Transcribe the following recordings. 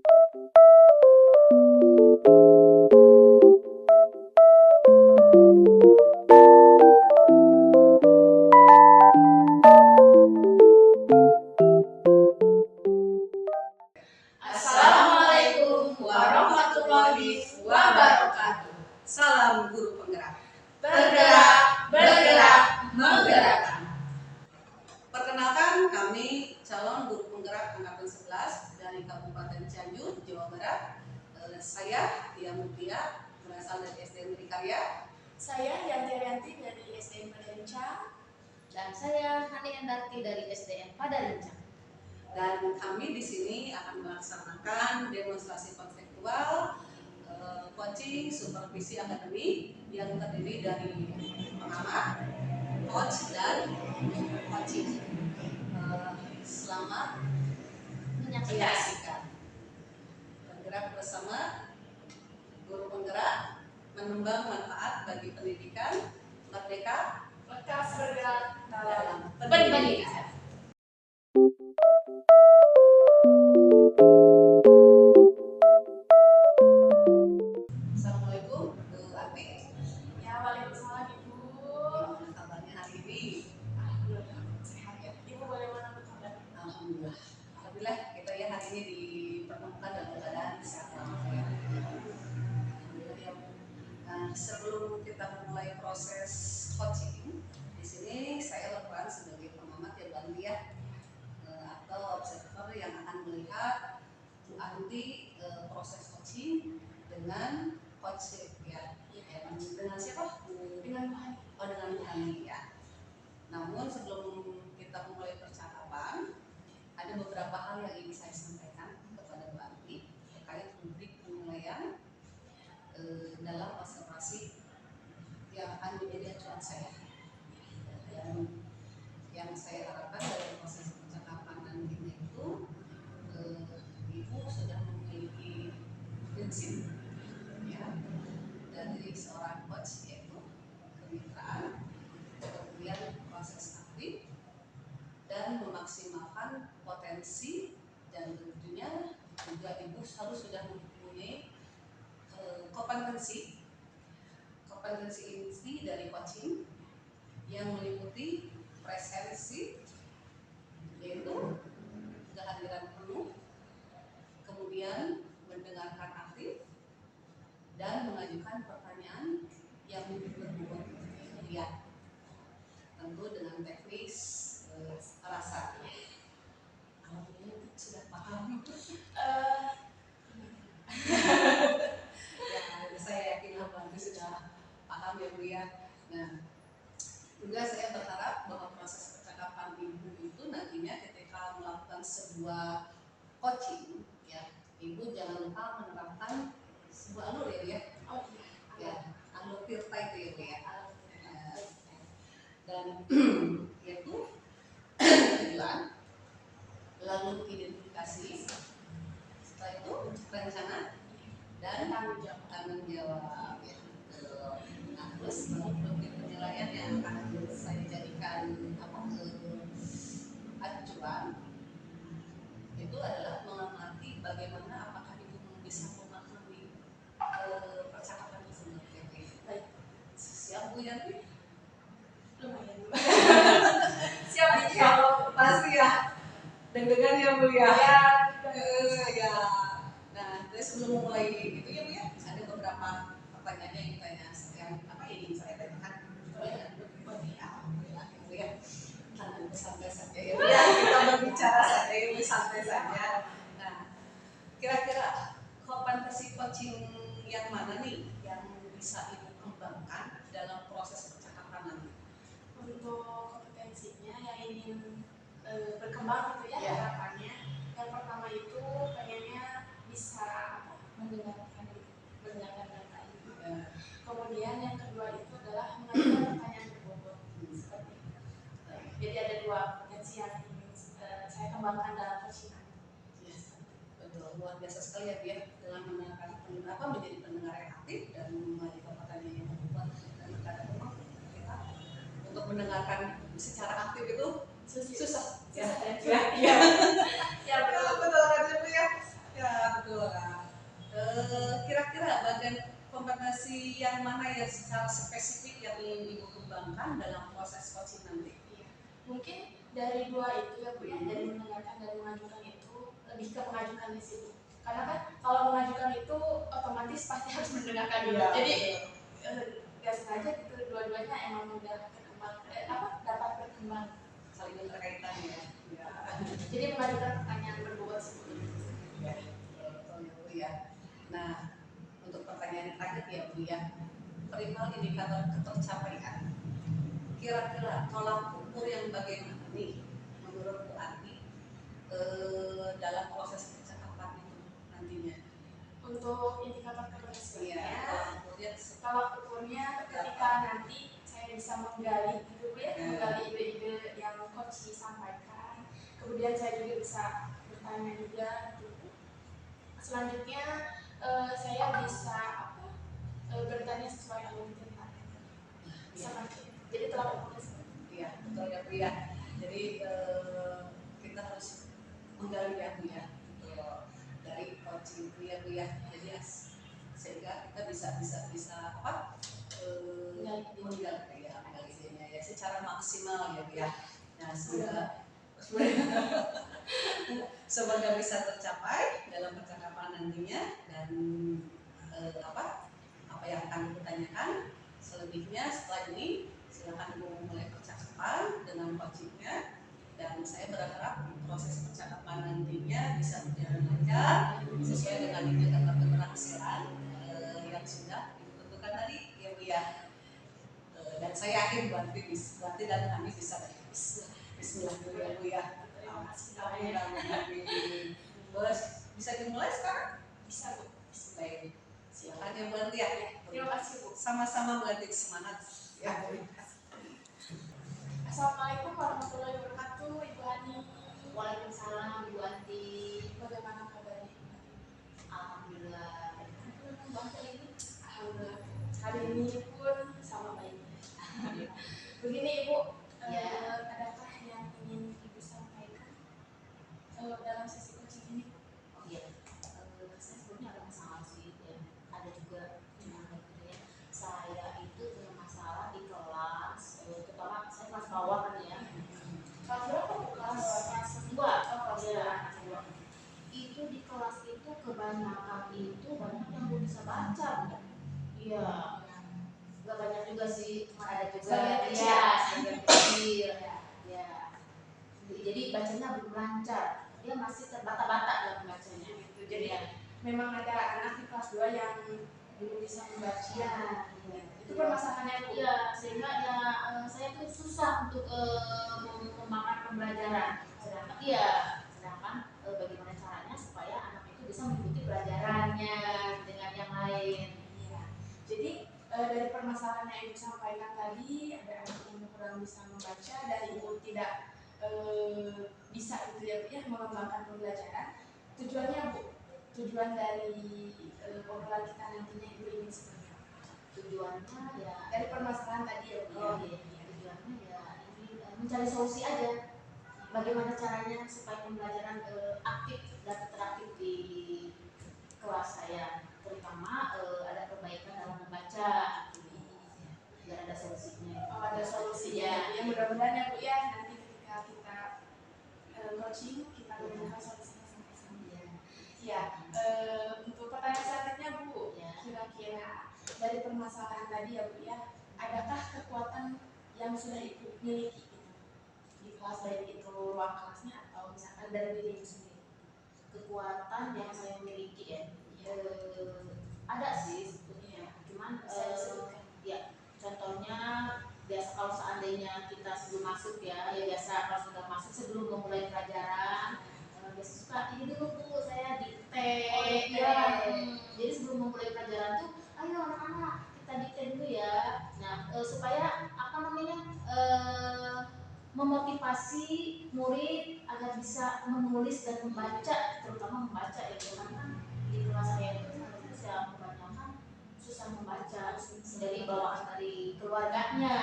Assalamualaikum warahmatullahi wabarakatuh. Salam guru penggerak. Bergerak, bergerak, menggerakkan. Perkenalkan, kami calon guru penggerak angkatan 11 dari Kabupaten Cianjur, Jawa Barat. Saya Tia Mutia, berasal dari SDN Berikarya. Saya Yanti Arianti dari SDN Padarincang. Dan saya Hani Endarti dari SDN Padarincang. Dan kami di sini akan melaksanakan demonstrasi konseptual, coaching, supervisi akademik yang terdiri dari pengamat, coach, dan coaching. Selamat menyaksikan. Bergerak bersama guru penggerak, menembang manfaat bagi pendidikan, merdeka, Lekas bergerak dalam Pendidikan. Assalamualaikum, Bu Ati. Ya, waalaikumsalam Ibu. Gimana kabarnya hari ini? Alhamdulillah sehat ya. Ibu bagaimana kabar? Alhamdulillah. Alhamdulillah kita ya hari ini dipertemukan dalam keadaan sehat walafiat. Alhamdulillah ya. Nah, sebelum kita memulai proses coaching, di sini saya berperan sebagai pengamat ya Bu Anti ya, atau observer yang akan melihat Bu Anti proses coaching dengan coach ya, dengan siapa? Dengan Tuhan. Oh, dengan Bu Hani ya. Namun sebelum kita mulai percakapan, ada beberapa hal yang ingin saya sampaikan kepada Bu Anti terkait rubrik penilaian dalam observasi yang akan menjadi acuan saya. Dan yang saya harapkan dari proses percakapan nantinya itu, Ibu sudah memiliki prinsip ya dari seorang coach, yaitu kemitraan, kemudian proses aktif, dan memaksimalkan potensi, dan tentunya juga Ibu harus sudah mempunyai kompetensi inti dari coaching yang meliputi presensi, yaitu kehadiran penuh, kemudian mendengarkan aktif, dan mengajukan pertanyaan yang berbobot keahlian, tentu dengan teknis rasa. Kalau ini sudah paham. Ya, saya yakin Bu Anti sudah paham ya Bu ya. Nah, juga saya berharap bahwa proses percakapan Ibu itu nantinya ketika melakukan sebuah coaching ya, Ibu jangan lupa menerapkan sebuah alur ya Bu ya. Oh iya. Ya, alur Tirta itu ya Bu ya. Dan yaitu tujuan, lalu identifikasi, setelah itu rencana, dan tanggung jawab ya. Nah, terus rubrik penilaian yang akan saya jadikan acuan itu adalah mengamati bagaimana apakah Ibu bisa memahami percakapan tersebut. Baik, siap Bu Yanti? Lumayan. Siap ya, pasti ya. Deg-degan ya Bu ya. Ya. Nah, terus sebelum mulai itu ya Bu ya, ada beberapa pertanyaan yang ditanya, yang ingin saya tanyakan. Ya Bu ya. Jangan santai saja ya Bu ya. Kita berbicara saja ya Bu, santai saja. Nah, kira-kira kompetensi coaching yang mana nih yang bisa Ibu kembangkan dalam proses percakapan nanti? Untuk kompetensinya yang ingin berkembang gitu ya Ya. harapannya. Yang pertama itu pengennya bisa mendengarkan data itu. Kemudian yang kedua itu adalah mengajukan pertanyaan berbobot seperti itu. Jadi ada dua potensi yang ingin saya kembangkan dalam coaching. Betul, luar biasa sekali ya dia dengan mendengarkan menjadi pendengar yang aktif dan mengajukan pertanyaan yang berbobot. Dan kadang memang kita untuk mendengarkan secara aktif itu susah. Ya, betul kan Bu ya. Ya, betul rekomendasi yang mana yang secara spesifik yang ingin Ibu kembangkan dalam proses coaching nanti? Iya. Mungkin dari dua itu ya Bu ya, dari mendengarkan dan mengajukan itu lebih ke mengajukannya sih Bu. Karena kan kalau mengajukan itu otomatis pasti harus mendengarkan dulu. Iya. Jadi nggak sengaja gitu dua-duanya emang udah dapat berkembang. Saling berkaitan ya. Ya. Jadi mengajukan pertanyaan berbobot sih Bu. Ya, betul ya Bu ya. Nah, untuk pertanyaan terakhir ya Bu ya, perihal indikator ketercapaian. Kira-kira tolak ukur yang bagaimana nih menurut Bu Ati dalam proses percakapan itu nantinya? Untuk indikator keberhasilannya, Kemudian tolak ukurnya ketika nanti saya bisa menggali gitu ya, menggali ide-ide yang coach sampaikan. Kemudian saya juga bisa bertanya juga gitu. Selanjutnya saya bisa bertanya sesuai alur cerita. Jadi tolak ukurnya seperti itu. Iya, betul ya Bu ya. Jadi kita harus menggali ya Bu ya, dari coaching Bu ya Bu ya. Jadi sehingga kita bisa apa? Menggali idenya ya secara maksimal ya Bu ya. Nah, semoga bisa tercapai dalam percakapan nantinya dan apa yang akan ditanyakan selebihnya setelah ini silakan Ibu mulai percakapan dengan coachingnya dan saya berharap proses percakapan nantinya bisa berjalan lancar sesuai dengan indikator keberhasilan yang sudah ditentukan tadi ya Bu ya. Dan saya yakin Bu Ati dan kami bisa Bismillah dulu ya Bu ya. Amin. Bos, bisa dimulai sekarang? Bisa Bu. Baik, silakan ya Bu Ati ya. Terima kasih Bu. Sama-sama Bu Ati, semangat ya. Assalamualaikum warahmatullahi wabarakatuh, Ibu Hani. Waalaikumsalam Bu Ati. Bagaimana kabarnya? Alhamdulillah. Alhamdulillah. Hari ini pun sama baiknya. Begini Ibu, adakah yang ingin Ibu sampaikan dalam sesi coaching ini? Oh iya, saya sebenarnya ada masalah sih ya. Ada juga gitu ya. Saya itu punya masalah di kelas, terutama saya kelas bawah kan ya. Kelas berapa Bu? Kelas 2. kelas Ya. Itu di kelas itu kebanyakan itu banyak yang belum bisa baca. Iya. Gak banyak juga sih, cuma ada juga sebagian kecil ya. Jadi bacanya belum lancar, dia masih terbata-bata dalam bacanya. Jadi memang ada anak di kelas 2 yang belum bisa membaca. Itu permasalahannya Bu. Iya, sehingga ya saya tuh susah untuk mengembangkan pembelajaran. Sedangkan bagaimana caranya supaya anak itu bisa mengikuti pelajarannya dengan yang lain. Iya. Jadi dari permasalahan yang Ibu sampaikan tadi, ada anak yang kurang bisa membaca dan Ibu tidak bisa gitu ya Bu ya mengembangkan pembelajaran. Tujuannya Bu, tujuan dari obrolan kita nantinya Ibu ingin seperti apa? Tujuannya ya Dari permasalahan tadi ya Bu. tujuannya ya ini mencari solusi aja. Bagaimana caranya supaya pembelajaran aktif dan teraktif di kelas saya, terutama ada perbaikan dalam membaca, biar ada solusinya. Oh, ada solusinya. Ya mudah-mudahan ya Bu ya nanti ketika kita coaching kita menemukan solusinya sama-sama. Ya, untuk pertanyaan selanjutnya Bu, kira-kira dari permasalahan tadi ya Bu ya, adakah kekuatan yang sudah Ibu miliki di kelas, baik itu ruang kelasnya atau misalkan dari diri Ibu sendiri? Kekuatan yang saya miliki ya, ada sih sebetulnya, cuman ya contohnya biasa kalau seandainya kita sebelum masuk ya biasa kalau sudah masuk sebelum memulai pelajaran biasa suka ini dulu Bu saya dikte. Jadi sebelum memulai pelajaran tuh ayo anak-anak kita dikte dulu ya. Nah supaya apa namanya memotivasi murid agar bisa menulis dan membaca, terutama membaca ya, karena di kelas saya itu saya kebanyakan susah membaca dari bawaan dari keluarganya.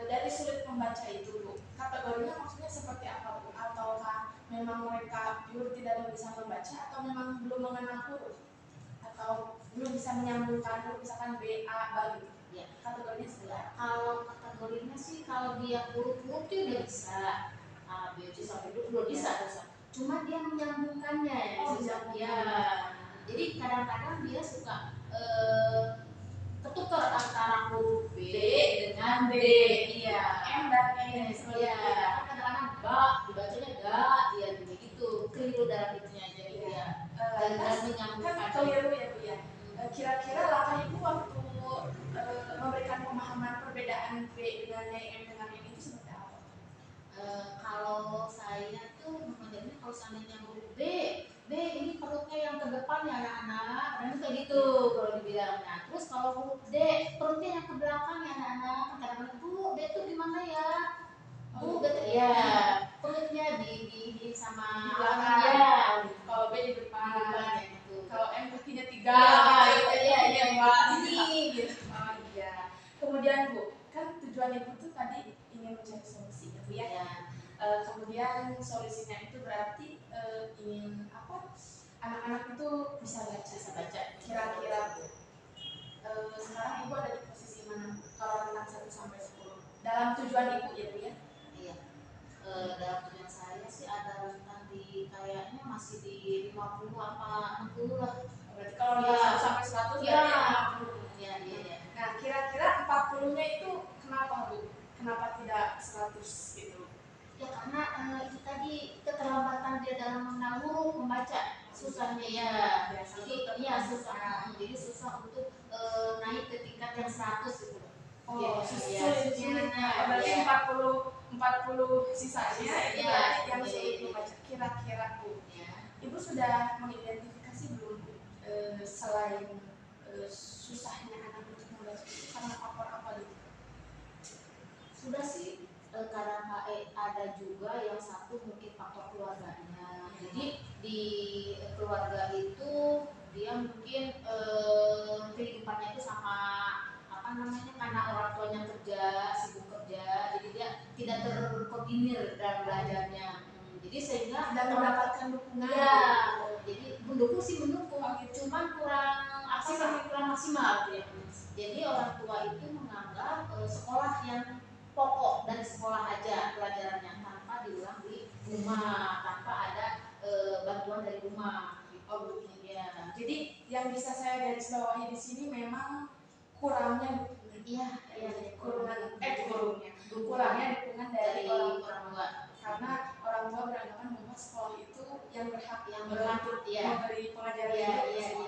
Dari sulit membaca itu Bu, kategorinya maksudnya seperti apa Bu? Ataukah memang mereka pure tidak bisa membaca atau memang belum mengenal huruf? Atau belum bisa menyambungkan huruf misalkan B A ba gitu. Ya. Kategorinya sebelah. Kalau kategorinya sih kalau dia huruf-huruf tuh udah bisa A B C sampai D udah bisa. Cuma dia menyambungkannya ya. Oh, Bisa, menyambungkan. ya. Jadi kadang-kadang dia suka ketukar antara huruf B dengan D. Iya. M dan N seperti Iya. itu. Kadang-kadang ba dibacanya ga, ya begitu. Keliru dalam itunya jadi dia dan menyambungkan. Kan keliru ya Bu ya. Kira-kira langkah Ibu waktu memberikan pemahaman perbedaan B dengan M dengan N itu seperti apa? Kalau saya tuh mengajarnya kalau seandainya huruf B ini perutnya yang ke depan ya anak-anak, dan kayak gitu kalau dibilangnya. Terus kalau huruf D perutnya yang ke belakang ya anak-anak. Kadang-kadang Bu D itu gimana ya? Bu gitu ya. Perutnya di sama Di belakang. ya. Kalau B di depan. Di depan ya gitu. Kalau M kakinya 3 Iya, Mbak. ini gitu. Oh iya. Kemudian Bu, kan tujuan Ibu tuh tadi ingin mencari solusi ya Bu ya. Ya. Kemudian solusinya itu berarti ingin apa? Anak-anak itu bisa baca. Kira-kira Bu, sekarang Ibu ada di posisi mana Bu? Kalau tentang 1 sampai 10 dalam tujuan Ibu ya Bu ya? Iya. Dalam tujuan saya sih ada rentang di kayaknya masih di 50 apa 60 lah. Berarti kalau Iya. 1 sampai 100 Iya. berarti 50. Iya. Nah, kira-kira 40-nya itu kenapa Bu? Kenapa tidak 100 gitu? Ya karena itu tadi keterlambatan dia dalam mengenal huruf membaca susahnya ya. Jadi iya susah. Jadi susah untuk naik ke tingkat yang 100 gitu. Oh, Iya, sulitnya. Berarti iya. 40 sisanya itu Iya, berarti yang iya, sulit iya. membaca. Kira-kira Bu, Ya. Ibu sudah mengidentifikasi belum Bu, selain susahnya anak untuk membaca itu karena faktor apa gitu? Sudah sih kadang ada juga yang satu mungkin faktor keluarganya. Jadi di keluarga itu dia mungkin kehidupannya itu sama apa namanya karena orang tuanya sibuk kerja, jadi dia tidak terkoordinir dalam belajarnya. Jadi sehingga Dan mendapatkan dukungan. ya, jadi mendukung sih mendukung, cuman kurang maksimal gitu ya. Jadi orang tua itu menganggap sekolah yang pokok dari sekolah aja pelajarannya tanpa diulang di rumah, tanpa ada bantuan dari rumah. Oh begini. Ya. Jadi yang bisa saya garis bawahi di sini memang kurangnya dukungan. Iya, Kurangnya dukungan dari orang tua. tua. Karena orang tua beranggapan bahwa sekolah itu yang berhak Untuk ya. memberi pengajaran Iya. itu.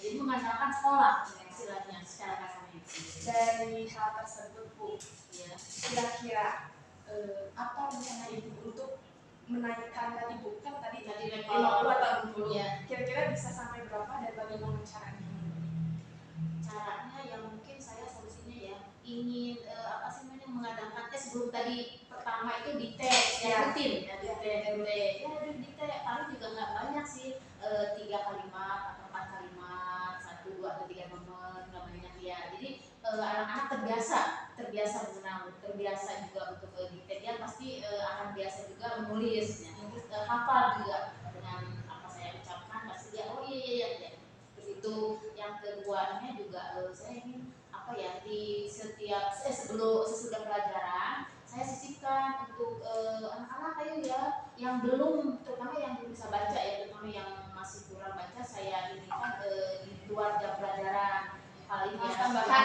Jadi mengandalkan sekolah istilahnya secara kasarnya. Dari hal tersebut Bu, Ya. kira-kira apa rencana Ibu untuk menaikkan tadi Bu, kan tadi level 50 atau 60. Ya. Kira-kira bisa sampai berapa dan bagaimana caranya? Caranya yang mungkin saya solusinya ya ingin apa sih namanya mengadakan tes sebelum tadi pertama itu dites Ya. rutin ya dites paling juga nggak banyak sih 3 kalimat atau 4 kalimat 1, 2 atau 3 nomor nggak banyak ya. Jadi anak-anak terbiasa mengenal, terbiasa juga untuk dites dia pasti akan biasa juga menulis ya. Terus hafal juga dengan apa saya ucapkan pasti dia oh iya. Begitu. Yang keduanya juga saya ingin apa ya di setiap sesudah pelajaran saya sisipkan untuk anak-anak ayo ya yang belum terutama yang belum bisa baca ya terutama yang masih kurang baca saya inikan di luar jam pelajaran paling ya Tambahan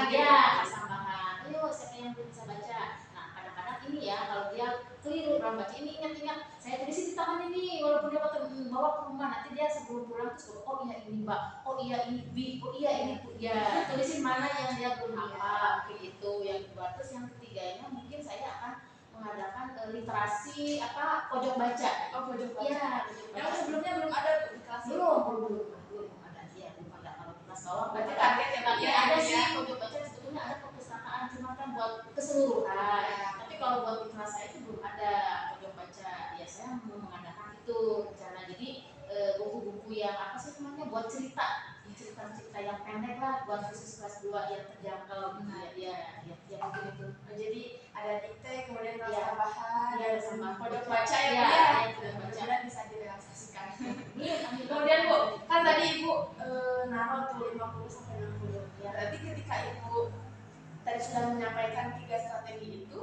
tambahan ayo siapa yang belum bisa baca. Nah kadang-kadang ini ya kalau dia keliru dalam baca ini ingat saya tulisin di tangan ini walaupun dia bawa ke rumah nanti dia sebelum pulang terus oh iya ini Mbak, oh iya ini B, oh iya ini Bu ya tulisin mana yang dia belum hafal mungkin itu yang kedua. Terus yang ketiganya mungkin saya akan mengadakan literasi pojok baca. Oh, pojok baca. Iya, Yang sebelumnya belum ada Bu di kelas ini? belum ada ya belum ada. Kalau kelas bawah Berarti target ya Pak? tapi ada sih pojok baca sebetulnya ada perpustakaan cuma kan buat keseluruhan. Tapi kalau buat di kelas saya itu belum ada pojok baca. Ya saya mau mengadakan itu rencana. Jadi buku-buku yang apa sih namanya buat cerita yang pendek lah buat khusus kelas 2 yang terjangkau ya mungkin itu. Jadi ada dikte kemudian kelas Ya. tambahan Iya, sama pojok baca ya Iya, Bu ya. pojok baca. Mudah-mudahan bisa direalisasikan. Iya, Kemudian Bu, kan tadi Ibu naruh tuh 50 menyampaikan 3 strategi itu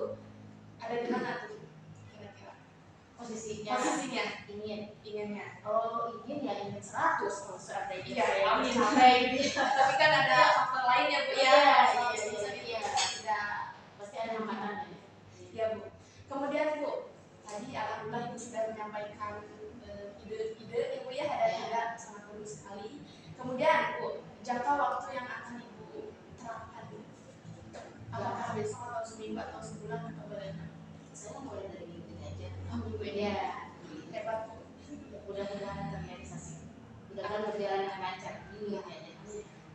ada di mana tuh kira-kira Posisinya inginnya? ingin ya ingin 100 kalau strategi Iya, saya amin. capai gitu ya. Tapi kan ada faktor lain ya Bu ya. Iya, Tidak pasti ada hambatannya. ya Bu. Kemudian Bu, tadi alhamdulillah Ibu sudah menyampaikan ide-ide ya Bu ya, ada sangat bagus sekali. Kemudian Bu, jangka waktu yang akan Ibu terapkan, apakah besok atau seminggu atau sebulan atau bagaimana? Saya mulai dari minggu aja. Minggu ini Ya, hebat Bu. mudah-mudahan terrealisasi. Mudah-mudahan berjalan dengan lancar. Minggu aja.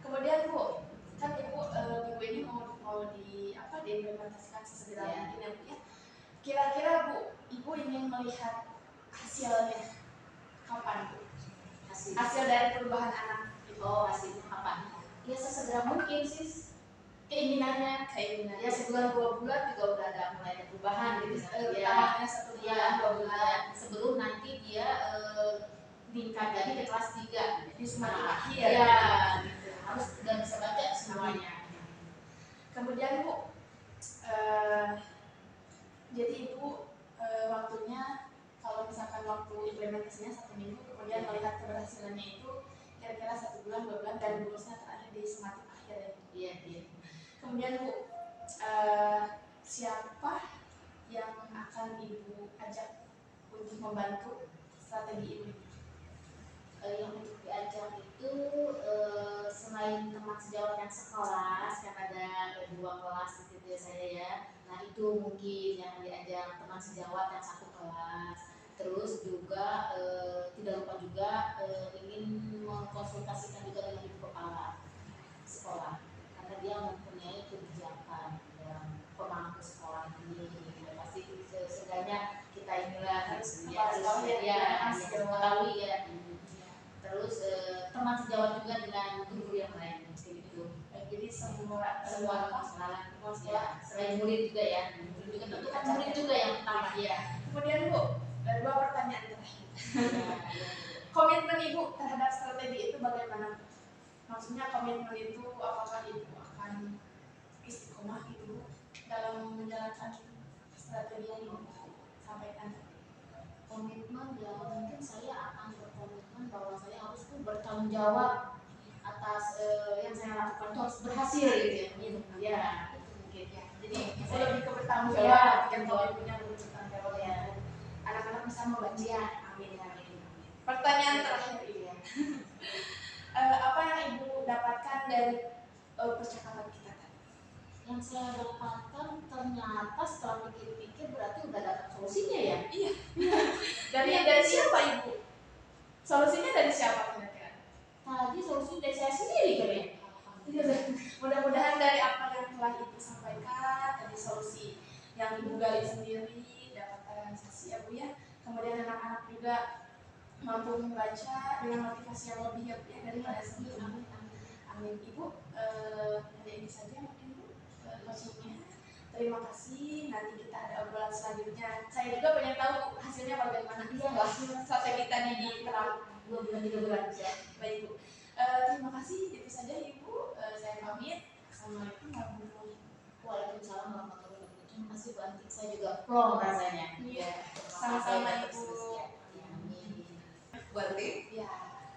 Kemudian Bu, kan Ibu minggu ini mau diimplementasikan sesegera Ya. mungkin ya Bu ya. Kira-kira Bu, Ibu ingin melihat hasilnya kapan Bu? Hasil dari perubahan anak itu. Hasilnya kapan? Ya sesegera mungkin sih. Keinginannya ya 1-2 bulan juga udah ada mulai ada perubahan gitu ya. Hanya 1 bulan, Ya 2 bulan sebelum nanti dia tingkat lagi ke kelas 3 di semakin akhir. ya gitu. Harus udah bisa baca semuanya. Kemudian Bu, jadi Ibu waktunya kalau misalkan waktu implementasinya 1 minggu, kemudian melihat keberhasilannya itu kira-kira 1 bulan, 2 bulan, dan lulusnya terakhir di semakin akhir ya. Iya. Kemudian Bu, siapa yang akan Ibu ajak untuk membantu strategi ini? Yang untuk diajak itu selain teman sejawat yang sekelas, kan ada 2 kelas gitu ya saya ya. Nah itu mungkin yang diajak teman sejawat yang 1 kelas. Terus juga tidak lupa juga ingin mengkonsultasikan juga dengan ibu kepala sekolah, karena dia mempunyai kebijakan dalam pemangku sekolah ini. Pasti seenggaknya kita inilah harus mengetahui ya. Terus teman sejawat juga dengan guru yang lain gitu. Jadi semua sekolah selain murid juga ya. Murid juga tentu kan murid juga yang pertama ya. Kemudian Bu, 2 pertanyaan terakhir. Komitmen Ibu terhadap strategi itu bagaimana? Maksudnya komitmen itu apakah Ibu akan istiqomah Ibu dalam menjalankan strategi yang Ibu sampaikan? Komitmen ya mungkin saya akan berkomitmen bahwa saya harus bertanggung jawab atas yang saya lakukan itu harus berhasil gitu ya. Itu mungkin ya. Jadi Lebih ke bertanggung Iya, jawab, yang jawab. Ibunya bertanggung jawab ya. anak-anak bisa membaca. Iya. Amin. Pertanyaan terakhir, Iya. apa yang Ibu dapatkan dari percakapan kita tadi? Yang saya dapatkan ternyata setelah pikir-pikir berarti udah dapat solusinya ya. Iya. Dari siapa Ibu? Solusinya dari siapa kira-kira? Tadi solusinya dari saya sendiri kan ya. Mudah-mudahan dari apa yang telah Ibu sampaikan, tadi solusi yang Ibu gali sendiri dapat realisasi ya Bu ya. Kemudian anak-anak juga mampu membaca dengan motivasi yang lebih ya Bu ya daripada sebelumnya. Amin. Ibu, hanya ini saja mungkin Bu coachingnya. Terima kasih. Nanti kita ada obrolan selanjutnya. Saya juga pengen tahu hasilnya bagaimana. Iya, hasil strategi tadi diterapkan. 2 bulan 3 bulan ya. Baik Bu. Terima kasih. Itu saja Ibu. Saya pamit. Assalamualaikum warahmatullahi wabarakatuh. Waalaikumsalam warahmatullahi wabarakatuh. Terima kasih Bu Anti. Saya juga plong rasanya. Iya. Sama-sama Ibu. Bu Anti, Ya.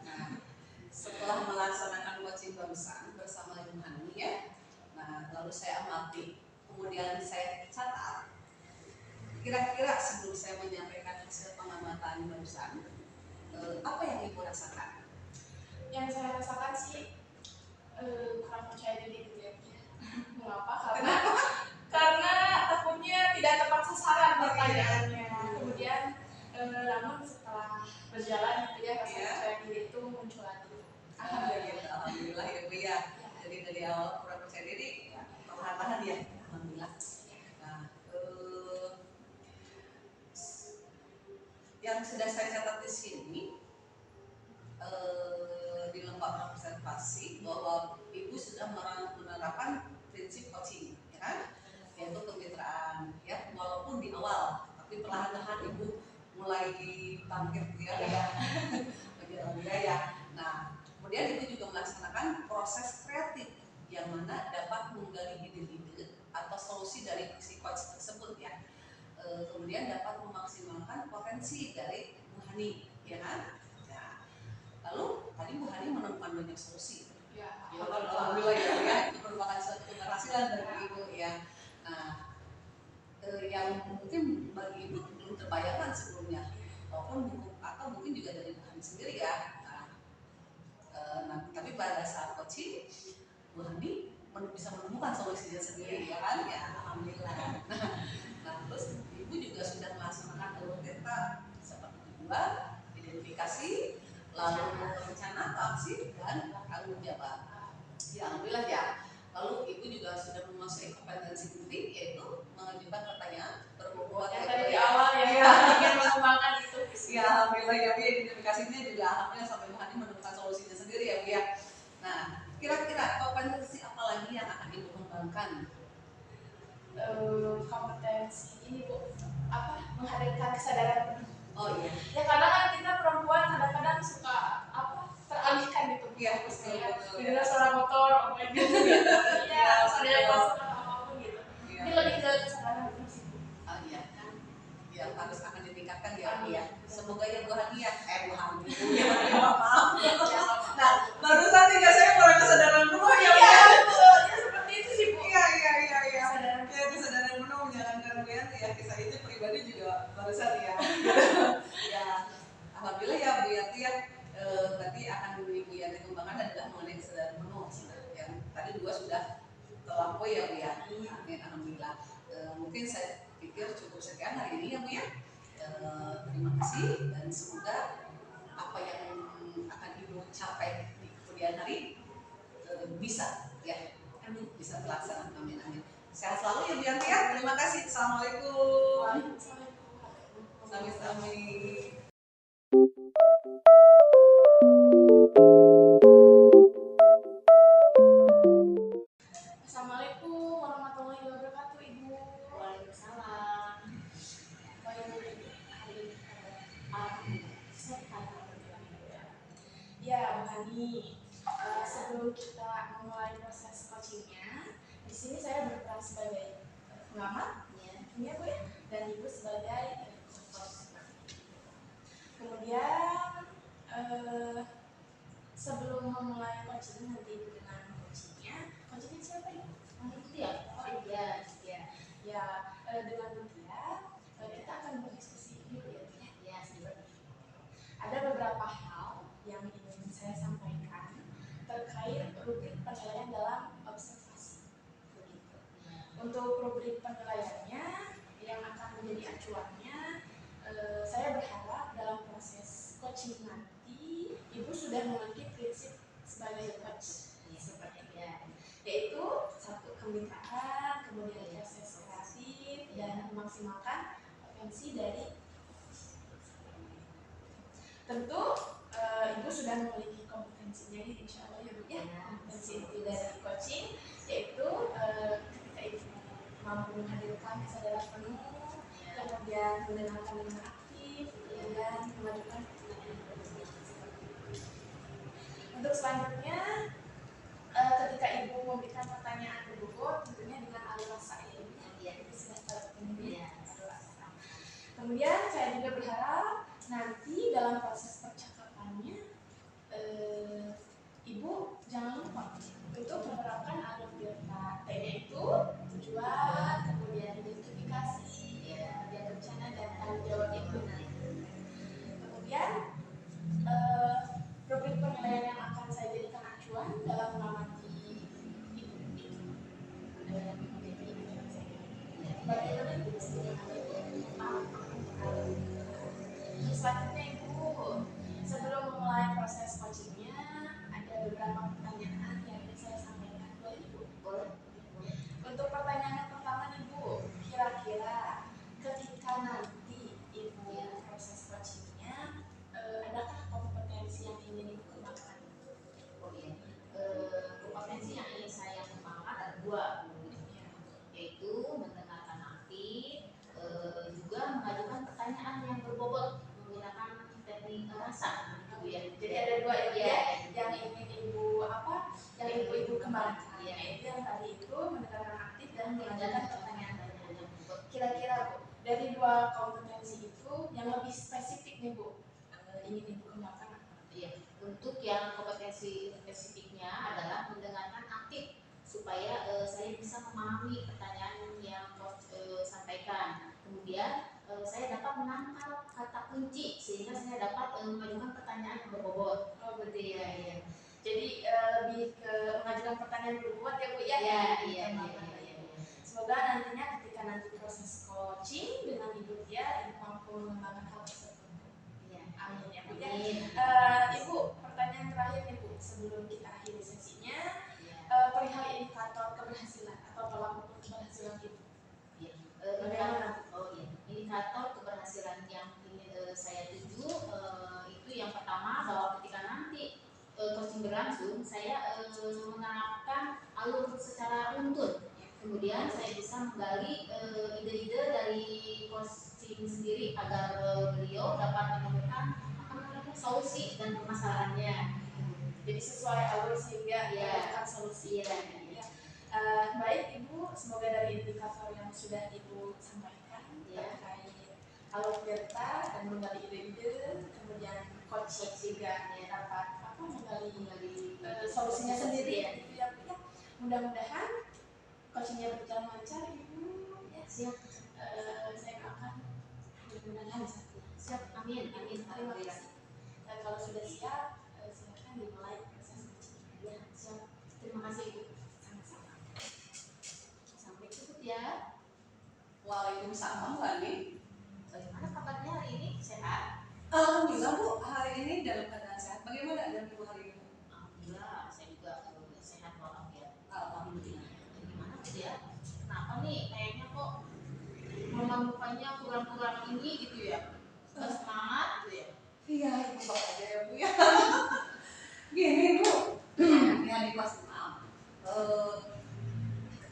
nah setelah melaksanakan coaching barusan bersama Ibu Hani ya, nah lalu saya amati, kemudian saya catat. Kira-kira sebelum saya menyampaikan hasil pengamatan barusan, apa yang Ibu rasakan? Yang saya rasakan sih kurang percaya diri gitu ya. Mengapa? Karena takutnya tidak tepat sasaran pertanyaannya. Kemudian namun setelah berjalan gitu ya rasa percaya diri itu muncul lagi. Alhamdulillah ya Bu ya. Jadi dari awal kurang percaya diri, perlahan-lahan ya. Alhamdulillah. Nah, yang sudah saya catat di sini di lembaga observasi bahwa Ibu sudah menerapkan prinsip coaching, ya kan? Yaitu kemitraan, ya walaupun di awal, tapi perlahan-lahan Ibu mulai bangkit ya, ya. Nah, kemudian Ibu juga melaksanakan proses kreatif yang mana dapat menggali ide-ide atau solusi kemudian dapat memaksimalkan potensi dari Bu Hani, ya kan? Nah, lalu tadi Bu Hani menemukan banyak solusi. Ya, Ya, alhamdulillah ya, itu merupakan suatu keberhasilan dari Ibu ya. Nah, yang mungkin bagi Ibu belum terbayangkan sebelumnya, maupun atau mungkin juga dari Bu Hani sendiri ya. Nah, tapi pada saat coaching, Bu Hani bisa menemukan solusinya sendiri ya kan? Ya, alhamdulillah. Nah, terus Ibu juga sudah melaksanakan LOTETA seperti tujuan, identifikasi, lalu rencana, aksi, dan tanggung jawab. Ya, alhamdulillah ya. Lalu Ibu juga sudah menguasai kompetensi penting, yaitu mengajukan pertanyaan berbobot yang tadi di awal ya, ingin mengembangkan itu. Ya, alhamdulillah ya, Bu. Identifikasinya juga alhamdulillah sampai Bu Hani menemukan solusinya sendiri ya, Bu ya. Nah, kira-kira kompetensi apa lagi yang akan Ibu kembangkan? Kompetensi ini Bu, apa, menghadirkan kesadaran penuh. Oh iya. Ya kadang kan kita perempuan kadang-kadang suka apa teralihkan gitu. Iya, dengar suara motor apa gitu. Iya, ada yang masuk atau apapun gitu. Iya. Ini lebih ke kesadaran penuh sih Bu. Oh iya. Ya, harus akan ditingkatkan ya, Bu Amin. ya. Semoga ya Bu Hani ya. Bu Hani. Ya, maaf. Nah, barusan nih saya mulai kesadaran penuh ya, Bu. Iya, betul. Ya seperti itu sih Bu. Iya. Kesadaran Ya, kesadaran penuh menjalankan Bu Yanti ya. Kisah itu pribadi juga barusan ya. Ya, alhamdulillah ya Bu Yanti ya. Berarti akan Ibu Yanti kembangkan adalah mengenai kesadaran penuh. Yang tadi dua sudah terlampaui ya Bu ya. Amin, alhamdulillah. Mungkin saya pikir cukup sekian hari ini ya Bu ya. Terima kasih dan semoga apa yang akan Ibu capai di kemudian hari bisa ya, bisa terlaksana. Amin. Sehat selalu ya Bu Yanti ya. Terima kasih. Assalamualaikum. Waalaikumsalam. Sami-sami. Assalamualaikum warahmatullahi wabarakatuh Ibu. Waalaikumsalam. Ya, Bu Hani, sebelum kita memulai proses coachingnya, di sini saya berperan sebagai pengamat, ya Bu ya, dan Ibu sebagai coach. Kemudian sebelum memulai coaching nanti Ibu dengan coachingnya siapa Ibu? Iya. Oh iya. Ya, dengan Mutia kita akan berdiskusi dulu ya. Ya, sebentar. Ada beberapa hal yang ingin saya sampaikan terkait rubrik penilaian dalam observasi. Begitu. Untuk rubrik penilaiannya yang akan menjadi acuannya, saya berharap dalam proses coaching nanti Ibu sudah memiliki prinsip sebagai coach sepertinya, yaitu satu kemitraan, kemudian proses kreatif dan memaksimalkan potensi dari tentu Ibu sudah memiliki kompetensinya ini insya Allah ya Bu ya. Kompetensi inti dari coaching yaitu ketika Ibu mampu menghadirkan kesadaran penuh, kemudian mendengarkan dengan aktif, dan mengajukan pertanyaan. Untuk selanjutnya ketika Ibu memberikan pertanyaan berbobot tentunya dengan alur rasa ya Ibu ya. Itu sudah terpenuhi ya. Kemudian saya juga berharap nanti dalam proses percakapannya Ibu jangan lupa untuk menerapkan alur delta T-nya itu tujuan, kemudian identifikasi, kemudian rencana dan tanggung jawab itu. Kemudian rubrik penilaian yang akan saya jadikan acuan dalam mengamati Ibu bagaimana Ibu bisa mengamati selanjutnya Ibu kedua kompetensi itu yang lebih spesifik nih Bu, ingin Ibu kembangkan apa? Iya, untuk yang kompetensi spesifiknya adalah mendengarkan aktif supaya saya bisa memahami pertanyaan yang coach sampaikan. Kemudian saya dapat menangkal kata kunci sehingga saya dapat mengajukan pertanyaan yang berbobot. Oh betul Iya, iya. Jadi lebih ke mengajukan pertanyaan berbobot ya Bu ya? Iya. Semoga nantinya ketika nanti proses coaching dengan Ibu Tia, Ibu mampu mengembangkan hal tersebut. Iya. Amin ya Bu ya. Amin. Ibu, pertanyaan terakhir nih Bu, sebelum kita akhiri sesinya, Iya. perihal indikator keberhasilan atau tolak ukur keberhasilan itu. Iya. Bagaimana? Oh iya, indikator keberhasilan yang ingin saya tuju itu yang pertama bahwa ketika nanti coaching berlangsung, saya menerapkan alur secara runtun. Kemudian saya bisa menggali ide-ide dari coaching sendiri agar beliau dapat menemukan solusi dan permasalahannya. Jadi sesuai alur sehingga Iya. mendapatkan solusi. Iya. Ya. Baik Ibu, semoga dari indikator yang sudah Ibu sampaikan Iya. terkait alur delta dan menggali ide-ide, kemudian coaching juga dapat menggali solusinya sendiri ya. Itu ya Bu ya. Mudah-mudahan coachingnya berjalan lancar Ibu ya. Siap. Saya akan mudah-mudahan lancar. Siap. Amin. Terima kasih. Dan kalau sudah siap, silakan dimulai proses coaching. Ya, siap. Terima kasih Ibu. Sama-sama. Sampai cukup ya. Waalaikumsalam Mbak Ani. Bagaimana kabarnya hari ini? Sehat? Alhamdulillah Bu, hari ini dalam keadaan sehat. Bagaimana dengan Ibu hari ini? Alhamdulillah, saya juga sehat walafiat. Alhamdulillah. Gimana gitu ya? Kenapa nih kayaknya kok memang mukanya kurang-kurang ini gitu ya? Nggak semangat gitu ya? Iya, Ibu bapak aja ya Bu ya. Gini Bu, ya di kelas 6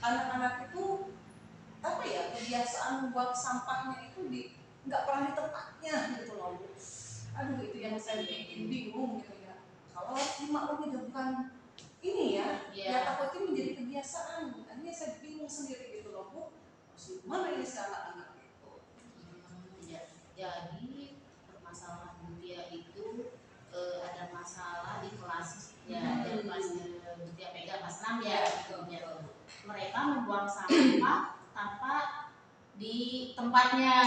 anak-anak itu apa ya, kebiasaan membuang sampahnya itu nggak pernah di tempatnya gitu loh Bu. Aduh, itu yang saya bikin bingung gitu ya. Kalau dimaklumi udah bukan ini ya, ya takutnya menjadi kebiasaan. Makanya saya bingung sendiri gitu loh Bu. Harus gimana ini si anak-anak itu? Ya, jadi permasalahan dia itu ada masalah di kelas ya, dari kelas dia pegang kelas 6 ya, ya. Mereka membuang sampah tanpa di tempatnya.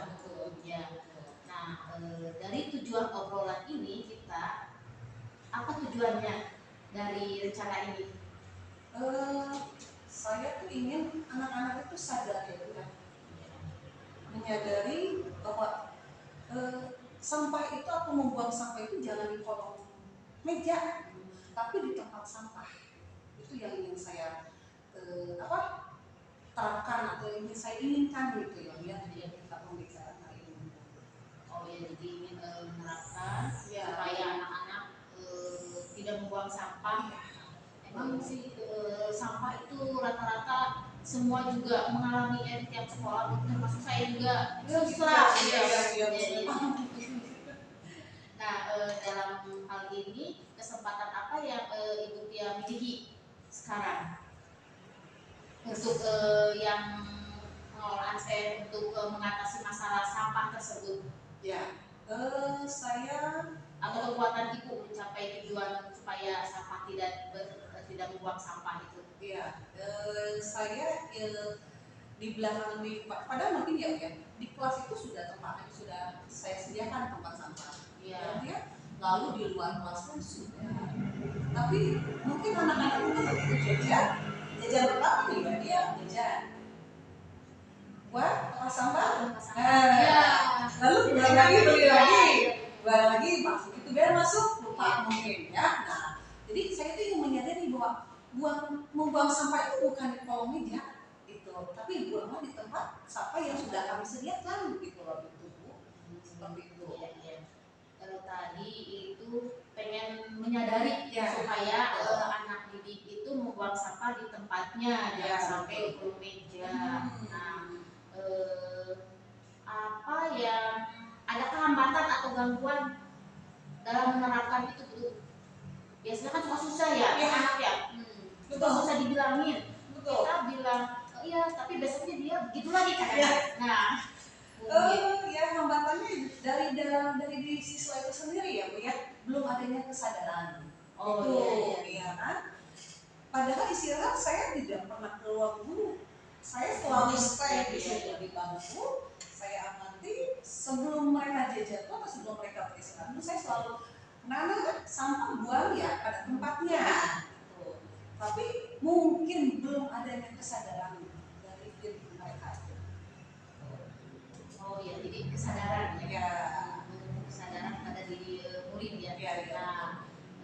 Betul. Ya. Nah, dari tujuan obrolan ini kita apa tujuannya dari rencana ini? Saya tuh ingin anak-anak itu sadar ya Bu ya. Menyadari bahwa sampah itu atau membuang sampah itu jangan di kolong meja, tapi di tempat sampah. Itu yang ingin saya terapkan atau yang saya inginkan gitu ya, biar kita pembicaraan hari ini. Oh ya, jadi ingin menerapkan Ya. supaya anak-anak tidak membuang sampah. Emang sih sampah itu rata-rata semua juga mengalami ya, di tiap sekolah, termasuk saya juga susah. Iya. Nah, dalam hal ini kesempatan apa yang Ibu Tia miliki sekarang untuk yang pengelolaan untuk mengatasi masalah sampah tersebut? Ya, saya Atau kekuatan Ibu mencapai tujuan supaya sampah tidak membuang sampah itu? Iya, saya di belakang padahal mungkin ya di kelas itu sudah saya sediakan tempat sampah. Iya. Ya, lalu di luar kelas pun sudah. Tapi mungkin anak-anak itu begitu jajan pertama nih ya, dia jajan buat tempat sampah. Iya. Lalu beli lagi masuk itu biar masuk lupa mungkin ya. Nah, jadi saya itu ingin menyadari bahwa membuang sampah itu bukan di kolong meja itu, tapi buanglah di tempat sampah yang sudah kami sediakan gitu loh Bu. Seperti itu. Iya. Kalau tadi itu pengen menyadari Ya. supaya anak didik itu membuang sampah di tempatnya, Ya, jangan sampai betul. ke meja. Nah, apa yang adakah hambatan atau gangguan dalam menerapkan itu Bu? Biasanya kan suka susah ya, Ya. anak ya. Betul. Susah dibilangin. Betul. Kita bilang iya, tapi besoknya dia begitu lagi kan. Ya. Nah, Ya hambatannya dari diri siswa itu sendiri ya Bu ya, belum adanya kesadaran. Oh itu iya. ya kan. Padahal istirahat saya tidak pernah keluar dulu. Saya selalu stay di situ di bangku. Saya amati sebelum mereka jajan atau sebelum mereka beristirahat. Dulu saya selalu nana sampah buang ya pada tempatnya. Gitu. Tapi mungkin belum adanya kesadaran dari diri mereka. Oh ya, jadi kesadaran ya. Ya. Kesadaran pada diri murid ya. Ya.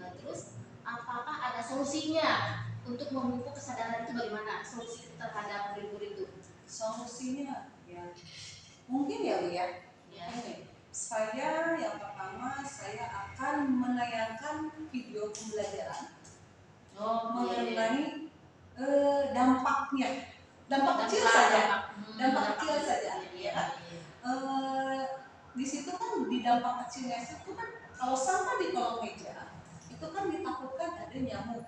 Nah, terus apakah ada solusinya untuk memupuk kesadaran itu bagaimana? Solusi terhadap murid-murid itu? Solusinya ya mungkin ya Bu ya. Ya. Saya yang pertama saya akan menayangkan video pembelajaran mengenai dampaknya, dampak kecil saja. Dampak kecil saja. Di situ kan di dampak kecilnya itu kan kalau sampah di kolong meja itu kan ditakutkan ada nyamuk.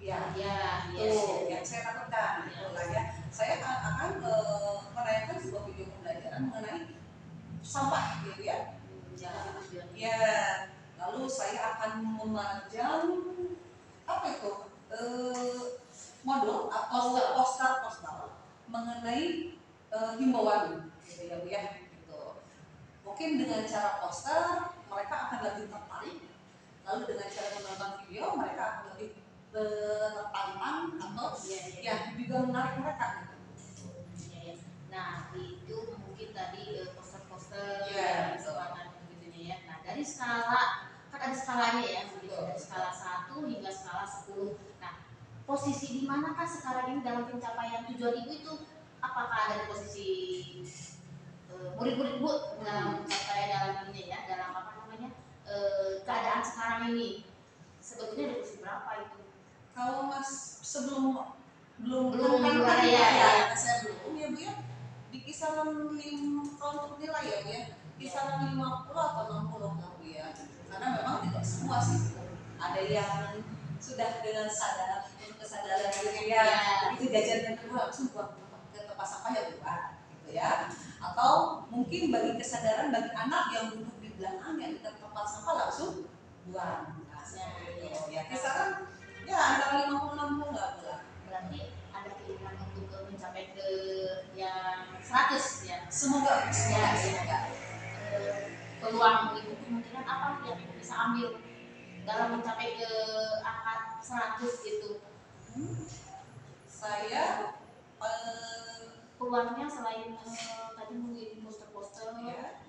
Ya, yang saya takutkan itulah ya. Saya akan menayangkan sebuah video pembelajaran mengenai sampah gitu ya. Ya, lalu saya akan memajang apa itu modul atau poster mengenai himbauan gitu ya Bu ya. Gitu. Mungkin dengan cara poster mereka akan lebih tertarik, lalu dengan cara menonton video mereka akan lebih tertantang atau ya juga menarik mereka gitu. Nah itu mungkin tadi poster-poster Ya, misalkan begitunya ya. Nah dari skala kan ada skalanya ya, dari skala 1 hingga skala 10. Nah posisi di manakah sekarang ini dalam pencapaian tujuan ibu itu? Apakah ada di posisi murid-murid Bu dalam pencapaian dalam ini ya, dalam apa namanya keadaan sekarang ini sebetulnya di posisi berapa itu? Kalau Mas belum juara ya. Saya belum ya Bu ya. Di kisaran kalau untuk nilai ya Bu ya, kisaran 50 atau 60 lah Bu ya. Karena memang tidak semua sih. Ada yang sudah dengan kesadaran diri ya, itu jajan yang kedua langsung buang ke tempat sampah ya Bu gitu ya. Atau mungkin bagi kesadaran bagi anak yang duduk di belakang yang dekat tempat sampah langsung buang. Nah, seperti itu ya. Kisaran ya antara 50-60 nggak Bu. Berarti ada keinginan untuk mencapai ke yang 100 ya. Semoga Ya. Peluang ibu kemungkinan apa yang ibu bisa ambil dalam mencapai ke angka 100 gitu? Saya peluangnya selain tadi mungkin poster-poster ya.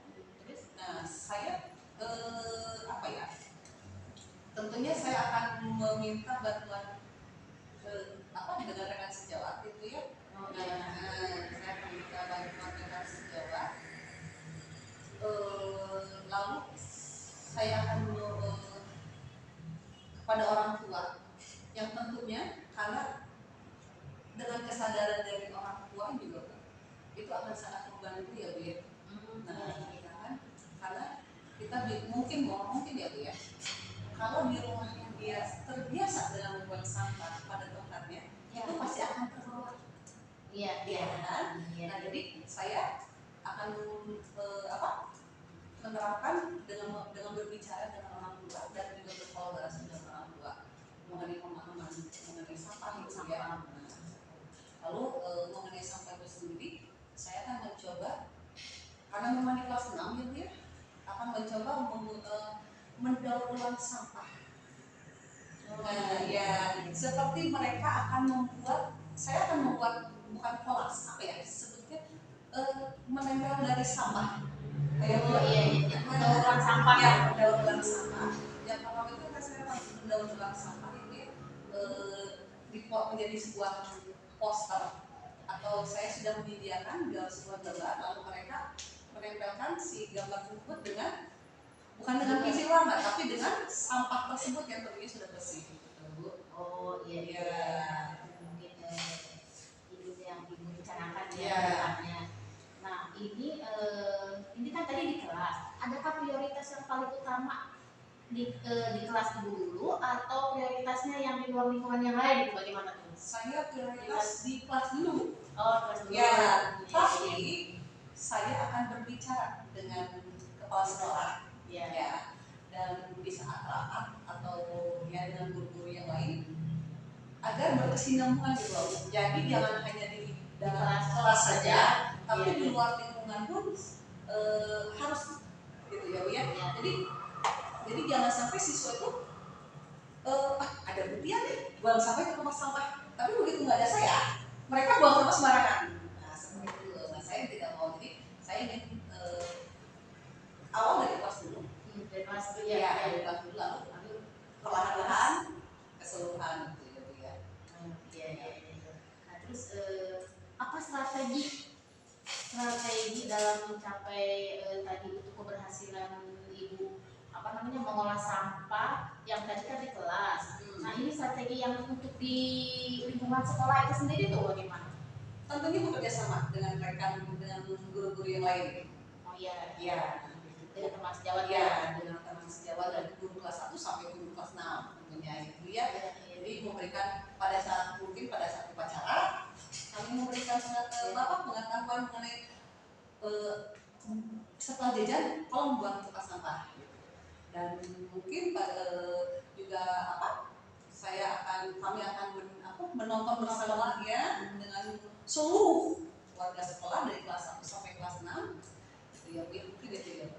Terus? Nah saya apa ya? Tentunya saya akan meminta bantuan dengan rekan sejawat gitu ya. Saya akan minta bantuan rekan sejawat. Lalu saya akan kepada orang tua yang tentunya karena dengan kesadaran dari orang tua juga itu akan sangat membantu ya Bu ya. Nah, karena kita mungkin ya Bu ya. Kalau di rumahnya dia terbiasa dengan membuang sampah pada tempatnya, itu pasti akan terbawa. Iya kan? Nah jadi saya akan menerapkan dengan berbicara dengan orang tua dan juga berkolaborasi dengan orang tua mengenai pemahaman mengenai sampah itu ya. Lalu mengenai sampah itu sendiri, saya akan mencoba karena memang di kelas 6 gitu ya, akan mencoba mendaur ulang sampah. Ya seperti mereka akan saya akan membuat bukan kolas apa ya sebetulnya menempel dari sampah. Mendaur ulang sampah ya, mendaur ulang sampah. Yang pertama itu saya akan mendaur ulang sampah ini menjadi sebuah poster atau saya sudah menyediakan dalam sebuah gambar lalu mereka menempelkan si gambar tersebut bukan dengan isi warna tapi dengan sampah tersebut yang tentunya sudah bersih. Oh iya. Mungkin itu yang ibu rencanakan ya. Nah ini kan tadi di kelas. Adakah prioritas yang paling utama di kelas ibu dulu atau prioritasnya yang di luar lingkungan yang lain? Bagaimana tuh? Saya prioritas di kelas dulu. Oh kelas dulu. Ya, tapi saya akan berbicara dengan kepala sekolah, Ya. ya, dan di saat rapat atau ya dengan guru-guru yang lain agar berkesinambungan gitu loh. Jadi jangan hanya di dalam kelas saja, tapi Iya. di luar lingkungan pun harus gitu ya Bu ya. Jadi jangan sampai siswa itu ada buktian nih buang sampah ke tempat sampah, tapi begitu nggak ada saya, mereka buang sampah sembarangan. Nah seperti itu. Nah saya tidak mau, jadi saya ingin awal dari kelas dulu. Dari kelas dulu Ya, ya. dari kelas dulu lalu perlahan-lahan keseluruhan gitu ya Bu ya. Iya. Nah, terus apa strategi dalam mencapai tadi untuk keberhasilan ibu mengolah sampah yang tadi kan di kelas. Nah, ini strategi yang untuk di lingkungan sekolah itu sendiri tuh bagaimana? Tentunya bekerja sama dengan rekan, dengan guru-guru yang lain. Oh iya. Iya. Dengan teman sejawat Ya, dengan teman sejawat dari guru kelas 1 sampai guru kelas 6 tentunya itu ya. Jadi memberikan pada saat upacara kami memberikan pengetahuan mengenai setelah jajan tolong buang ke tempat sampah. Dan mungkin juga kami akan menonton bersama ya dengan seluruh warga sekolah dari kelas 1 sampai kelas 6. Ya, mungkin gitu ya.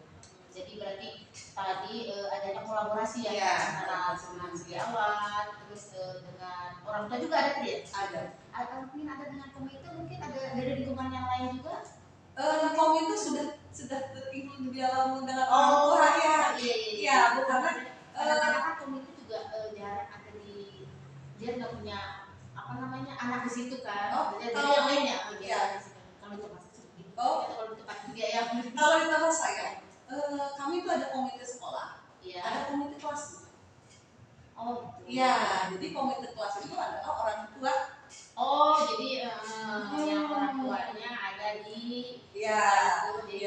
Jadi berarti tadi adanya kolaborasi ya, Iya, antara teman sejawat, terus dengan orang tua juga ada tidak? Ada. Mungkin ada dengan komite, mungkin ada dari lingkungan yang lain juga. Komite sudah terinklusi di dalam dengan orang tua ya. Iya, karena kadang-kadang kan komite juga jarang ada di, dia nggak punya anak di situ kan. Jadi yang lainnya. Iya. Kalau itu masuk sedikit. Oh. Kalau di tempat dia ya. Kalau di tempat saya, kami itu ada komite sekolah, Iya. ada komite kelas. Oh. Iya, jadi komite kelas itu adalah orang tua. Oh, jadi yang orang tuanya ada di Iya. di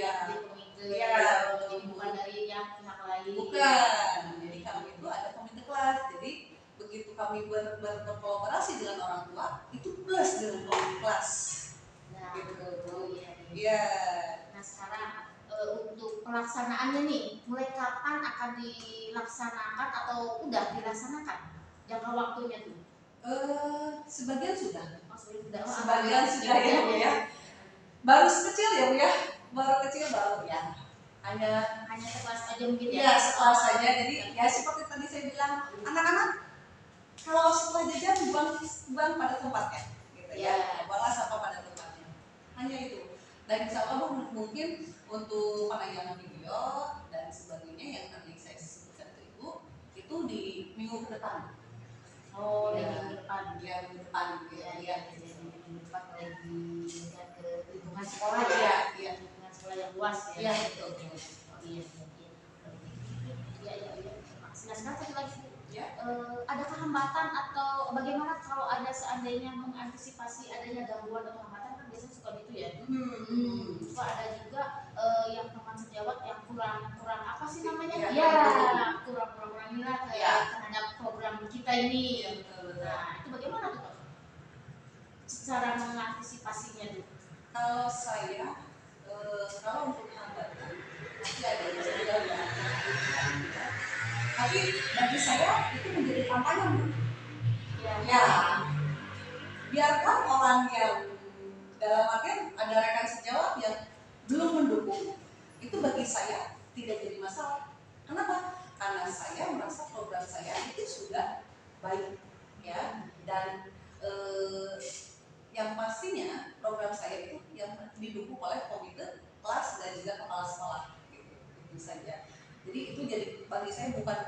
komite. Iya. Jadi bukan dari yang pihak lain. Bukan. Jadi kami itu ada komite kelas. Jadi begitu kami berkolaborasi dengan orang tua, itu plus dengan komite kelas. Nah, Gitu. iya. Iya. Nah, sekarang untuk pelaksanaannya nih, mulai kapan akan dilaksanakan atau udah dilaksanakan? Jangka waktunya tuh? Sebagian sudah. Sebagian Sudah ya Bu ya. Baru kecil ya Bu ya. Baru ya. Hanya sekelas aja mungkin ya. ya sekelas saja. Jadi ya seperti tadi saya bilang, anak-anak kalau setelah jajan buang pada tempatnya gitu ya. Buanglah sampah pada tempatnya. Hanya itu. Dan insya Allah mungkin untuk penayangan video dan sebagainya yang tadi saya sebutkan ke Ibu itu di minggu ke depan. Oh, Ya, minggu depan. Ya, minggu depan gitu ya. Minggu depan lagi ke lingkungan sekolah ya. Iya. Lingkungan sekolah yang luas ya. Iya, betul. Oh iya. Nah, sekarang satu lagi. Ya. Adakah hambatan atau bagaimana kalau ada seandainya mengantisipasi adanya gangguan atau hambatan, kan biasanya suka gitu ya. Suka ada juga yang teman sejawat yang kurang apa sih namanya? Ya, kurang minat Ya. terhadap program kita ini. Iya, betul. Nah, itu bagaimana tuh Pak? Cara mengantisipasinya tuh? Kalau saya, kalau untuk hambatan pasti ada yang saya lihat. Tapi bagi saya itu menjadi tantangan. Ya, biarkan orang yang dalam artian ada rekan sejawat yang belum mendukung, itu bagi saya tidak jadi masalah. Kenapa? Karena saya merasa program saya itu sudah baik, ya, dan yang pastinya program saya itu yang didukung oleh komite kelas dan juga kepala sekolah, gitu, itu saja. Jadi itu jadi bagi saya bukan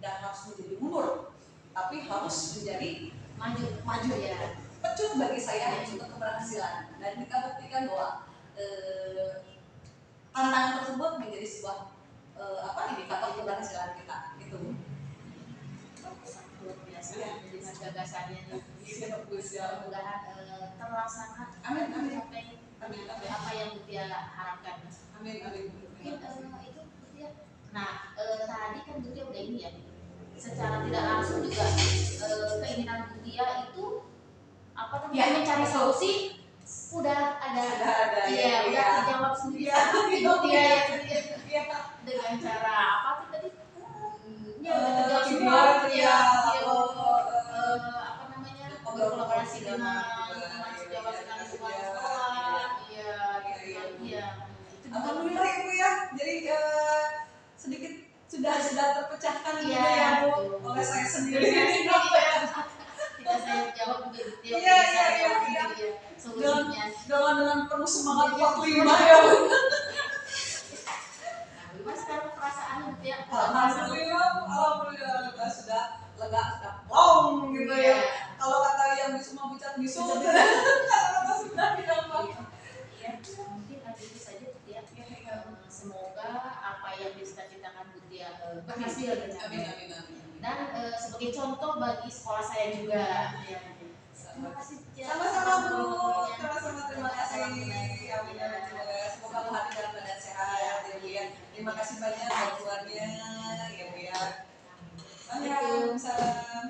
dan harus menjadi mundur, tapi harus menjadi maju ya. Pecut bagi saya untuk keberhasilan, dan kita buktikan bahwa tantangan tersebut menjadi sebuah indikator keberhasilan kita, gitu. Luar biasa jadi gagasannya nih. Bagus ya. Mudah-mudahan terlaksana. Amin. Sampai apa yang dia harapkan. Amin. Mungkin itu dia. Nah, tadi kan Butia udah ini ya. Secara tidak langsung juga keinginan Butia itu mencari solusi Sudah ada ya, udah ya. dijawab sendiri Iya, Ibu dia Iya. dengan cara apa tuh tadi? Ya udah Eh, terjawab video semua itu ya, video atau, apa namanya? kolaborasi Berkolaborasi dengan dengan sejawat dengan lingkungan iya, sekolah, iya, gitu iya, kan, iya. Itu juga Alhamdulillah Ibu ya. Jadi sedikit sudah terpecahkan gitu Iya, ya Bu betul. oleh saya sendiri. Kita saya jawab juga gitu ya. Iya, Bisa iya, jawab iya, gitu ya. Solusinya. Dengan penuh semangat 45 ya Bu. Nah, gimana sekarang perasaan gitu ya? Alhamdulillah Bu, alhamdulillah sudah lega, sudah plong gitu ya. Kalau kata yang bisu mau bicara bisu, kalau kata sudah tidak apa. Iya, mungkin nanti itu saja tuh ya. Semoga apa yang dicita-citakan Bu Tia berhasil Amin. dan sebagai contoh bagi sekolah saya juga. Ya. Terima kasih Bu Tia. Sama-sama Bu, terima kasih. Amin. Semoga Bu Hati dalam keadaan sehat ya Bu ya. Terima kasih banyak bantuannya ya Bu ya. Waalaikumsalam.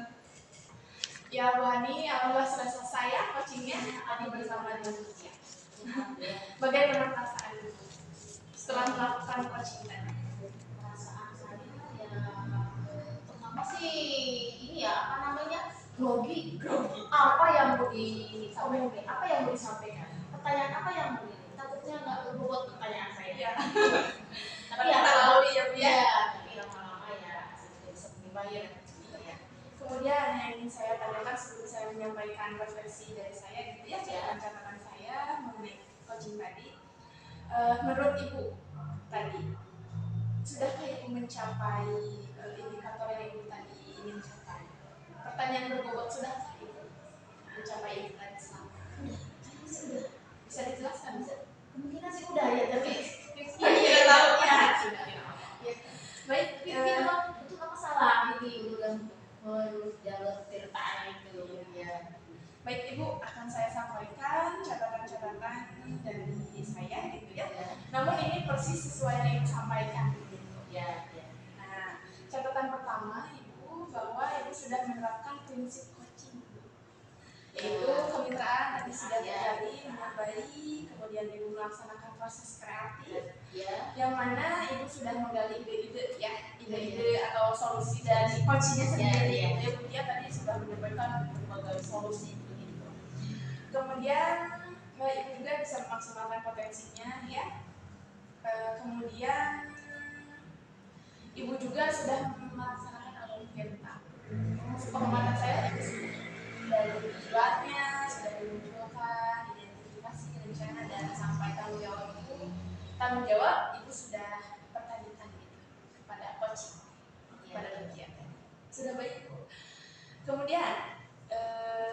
Ya Bu Hani, alhamdulillah sudah selesai ya coachingnya tadi bersama dengan Bu Tia. Bagaimana perasaan Ibu setelah melakukan coaching tadi? Perasaan saya ya pertama sih ini ya apa namanya grogi apa yang mau disampaikan pertanyaan apa yang mau takutnya nggak berbobot pertanyaan saya Iya. tapi ya Tahu ya Bu ya. tapi lama-lama ya sudah bisa dibayar ya. Kemudian yang ingin saya tanyakan sebelum saya menyampaikan refleksi dari saya gitu ya, catatan saya mengenai coaching tadi. Menurut Ibu tadi sudahkah Ibu mencapai indikator yang Ibu tadi ingin capai? Pertanyaan berbobot sudahkah Ibu mencapai itu tadi selama? Sudah Bisa dijelaskan? Bisa? kemungkinan sih udah ya tapi Tidak tahu ya. Baik. itu nggak masalah ini udah menurut jalur tirtaan itu ya. Baik Ibu, akan saya sampaikan catatan-catatan dari saya gitu ya. Namun ini persis sesuai yang Ibu sampaikan gitu Ya. Nah, catatan pertama Ibu bahwa Ibu sudah menerapkan prinsip coaching, yaitu kemitraan tadi sudah terjadi dengan baik, kemudian Ibu melaksanakan proses kreatif, yang mana Ibu sudah menggali ide-ide ya, ide-ide atau solusi dari coachingnya sendiri. Ibu dia tadi sudah menyampaikan berbagai solusi begitu. Kemudian Ibu juga bisa memaksimalkan potensinya ya. Kemudian Ibu juga sudah melaksanakan algoritma. Pengamatan saya itu sudah tujuannya, sudah dimunculkan, identifikasi, rencana, dan sampai tanggung jawab Ibu. Tanggung jawab Ibu sudah pertanyakan gitu kepada coaching, kepada kegiatan. Sudah baik Bu. Kemudian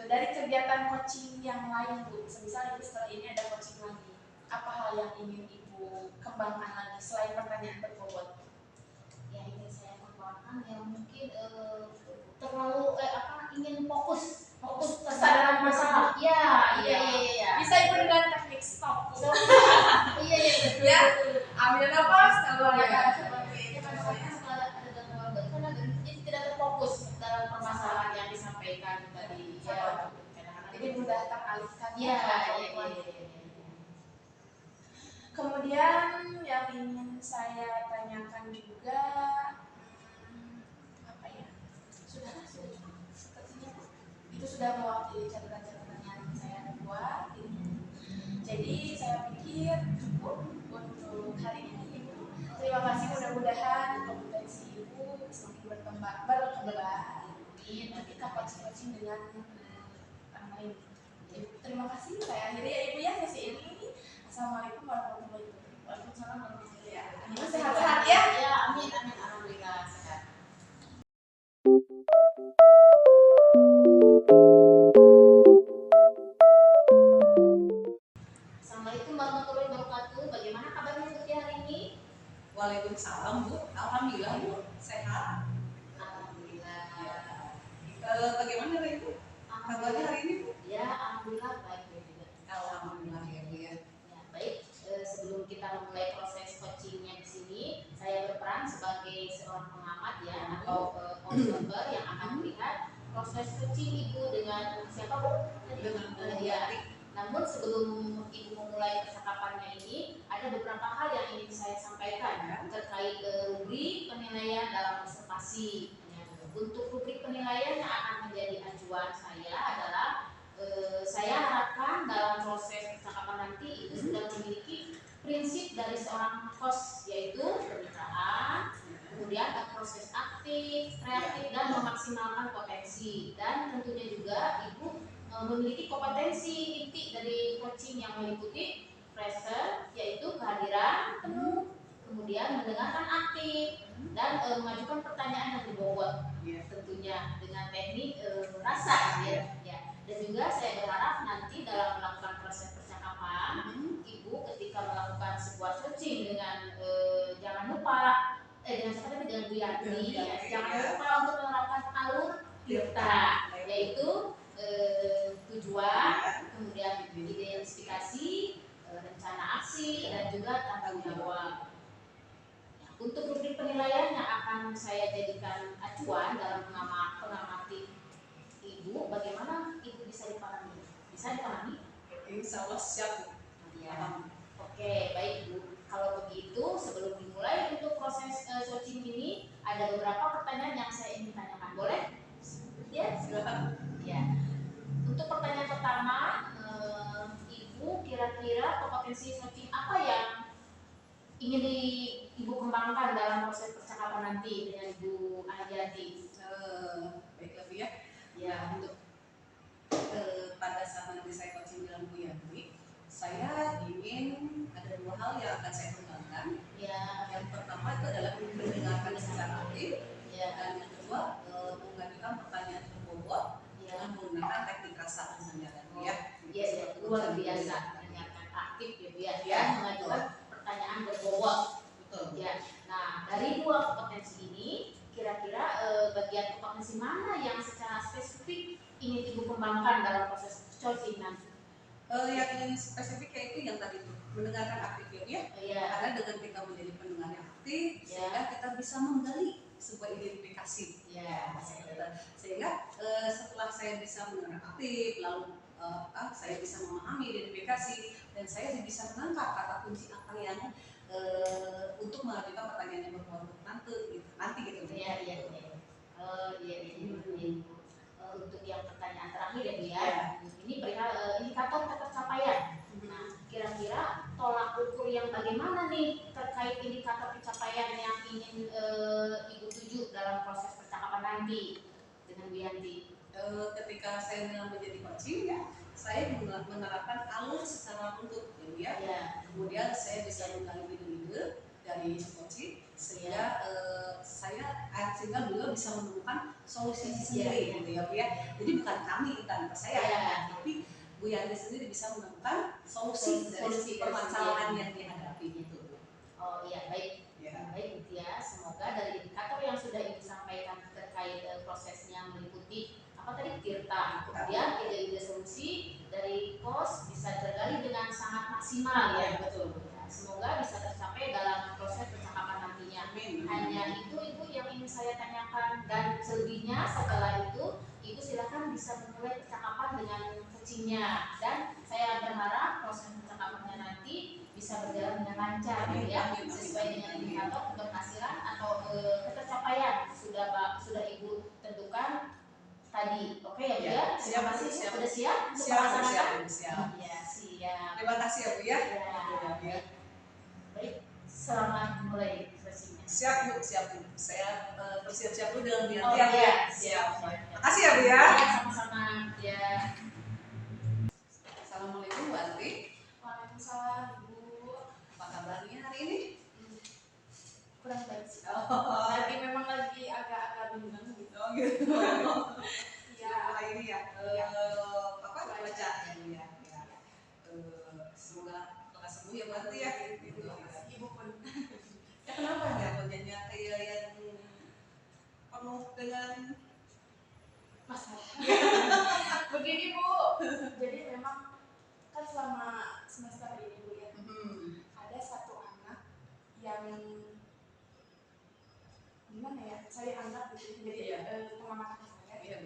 dari kegiatan coaching yang lain Bu, semisal Ibu setelah ini ada coaching lagi, apa hal yang ingin Ibu kembangkan lagi selain pertanyaan berbobot? Ya ini saya kembangkan yang mungkin terlalu ingin fokus kesadaran masalah. Iya. Bisa Ibu dengan teknik stop Bu. Iya betul. Ya, ambil nafas kalau Iya. ada seperti ini Jadi tidak terfokus dalam permasalahan yang disampaikan tadi. Ya. jadi mudah teralihkan. Iya. Kemudian yang ingin saya tanyakan juga apa ya? Sudah sepertinya itu sudah mewakili catatan-catatan yang saya buat. Jadi saya pikir cukup untuk hari ini Ibu. Terima kasih, mudah-mudahan kompetensi Ibu semakin berkembang. Nanti coaching dengan orang lain. Terima kasih. Saya akhiri ya Ibu ya sesi ini. Assalamualaikum warahmatullahi wabarakatuh. Waalaikumsalam warahmatullahi wabarakatuh. Sehat-sehat ya. Ya, amin alhamdulillah sehat. Assalamualaikum warahmatullahi wabarakatuh. Bagaimana kabarnya Bu Tia hari ini? Waalaikumsalam Bu, alhamdulillah Bu sehat. Alhamdulillah. Bagaimana Ibu? Kabarnya hari ini Bu? Ya, alhamdulillah baik juga. Alhamdulillah ya Bu ya. Ya, baik. Sebelum kita memulai proses coachingnya di sini, saya berperan sebagai seorang pengamat ya atau observer yang akan melihat proses coaching Ibu dengan siapa Bu? Dengan Bu Yati. Namun sebelum Ibu memulai percakapannya ini, ada beberapa hal yang ingin saya sampaikan terkait rubrik penilaian dalam observasi. Untuk rubrik penilaian yang akan menjadi acuan saya adalah saya harapkan dalam proses percakapan nanti itu sudah memiliki prinsip dari seorang host, yaitu kemitraan, kemudian proses aktif, kreatif, dan memaksimalkan potensi. Dan tentunya juga Ibu memiliki kompetensi inti dari coaching yang meliputi present, yaitu kehadiran penuh, kemudian mendengarkan aktif, dan mengajukan pertanyaan yang berbobot, tentunya dengan teknik rasa, ya. Dan juga saya berharap nanti dalam melakukan proses percakapan, Ibu ketika melakukan sebuah coaching dengan jangan lupa dengan Bu Yanti, jangan lupa untuk menerapkan alur TIRTA, yaitu tujuan, kemudian identifikasi, rencana aksi, dan juga tanggung jawab. Untuk rubrik penilaian yang akan saya jadikan acuan dalam mengamati Ibu, bagaimana Ibu bisa dipahami? Bisa dipahami? Insya Allah siap. Ya. Oke, baik Bu. Kalau begitu, sebelum dimulai untuk proses coaching ini, ada beberapa pertanyaan yang saya ingin tanyakan. Boleh? Ya, silakan. Ya. Untuk pertanyaan pertama, Ibu kira-kira kompetensi coaching apa yang ingin Ibu kembangkan dalam proses percakapan nanti dengan Ibu Adiati? Baiklah Bu ya. Ya. Untuk pada saat nanti saya coaching dengan Bu Yanti, saya ingin ada dua hal yang akan saya kembangkan. Ya. Yang pertama itu adalah mendengarkan secara aktif, Ya. dan yang kedua mengajukan pertanyaan berbobot dengan menggunakan teknik rasa mendengarkan. Ya. Iya, luar biasa. Mendengarkan aktif ya Bu ya. Dan mengajukan pertanyaan berbobot. Betul. Ya. Nah, dari dua kompetensi ini, kira-kira bagian kompetensi mana yang secara spesifik ingin Ibu kembangkan dalam proses coaching nanti? Yang ingin spesifik yaitu yang tadi itu mendengarkan aktif ya. Iya. Karena dengan kita menjadi pendengar yang aktif, sehingga kita bisa menggali sebuah identifikasi. Ya. Sehingga setelah saya bisa mendengar aktif, lalu saya bisa memahami identifikasi, dan saya bisa menangkap kata kunci apa yang untuk mengajukan pertanyaan yang berbobot nanti gitu. Iya. Untuk yang pertanyaan terakhir ya Bu ya. Ini perihal indikator ketercapaian. Nah, kira-kira tolak ukur yang bagaimana nih terkait indikator pencapaian yang ingin Ibu tuju dalam proses percakapan nanti dengan Bu Yanti? Ketika saya menjadi coaching ya, saya menerapkan alur secara runtut ya. Kemudian saya bisa menggali ide-ide dari coaching sehingga sehingga beliau bisa menemukan solusi sendiri gitu ya Bu ya. Jadi bukan kami tanpa saya, tapi Bu Yanti sendiri bisa menemukan solusi dari permasalahan yang dihadapi gitu. Oh iya, baik. Ya. Baik Bu ya, semoga dari indikator yang sudah Ibu sampaikan terkait prosesnya meliputi apa tadi TIRTA, kemudian ide-ide solusi dari coach bisa tergali dengan sangat maksimal ya. Betul. Semoga bisa tercapai dalam proses percakapan nantinya. Amin. Hanya itu Ibu yang ingin saya tanyakan, dan selebihnya setelah itu Ibu silakan bisa memulai percakapan dengan coachingnya, dan saya berharap proses percakapannya nanti bisa berjalan dengan lancar ya, sesuai dengan indikator keberhasilan atau ketercapaian sudah Ibu tentukan tadi. Oke ya Bu ya. Terima kasih. Sudah siap? Siap. Ya, siap. Terima kasih ya Bu ya. Ya. Baik, selamat mulai sesinya. Siap Bu. Saya bersiap-siap dulu dengan Bu Yanti. Oh iya, siap. Makasih ya Bu ya. Sama-sama ya. Assalamualaikum Bu Yanti. Waalaikumsalam Bu. Apa kabarnya hari ini? Kurang baik sih. Lagi memang lagi agak-agak bingung gitu. Oh gitu. Iya. Ini ya. Baca ya. Semoga lekas sembuh ya Bu Yanti ya. Ibu pun. Ya kenapa ya wajahnya kayak yang penuh dengan masalah. Begini Bu. Jadi memang kan selama semester ini Bu ya, ada satu anak yang gimana ya, saya anggap gitu. Jadi pengamatan saya,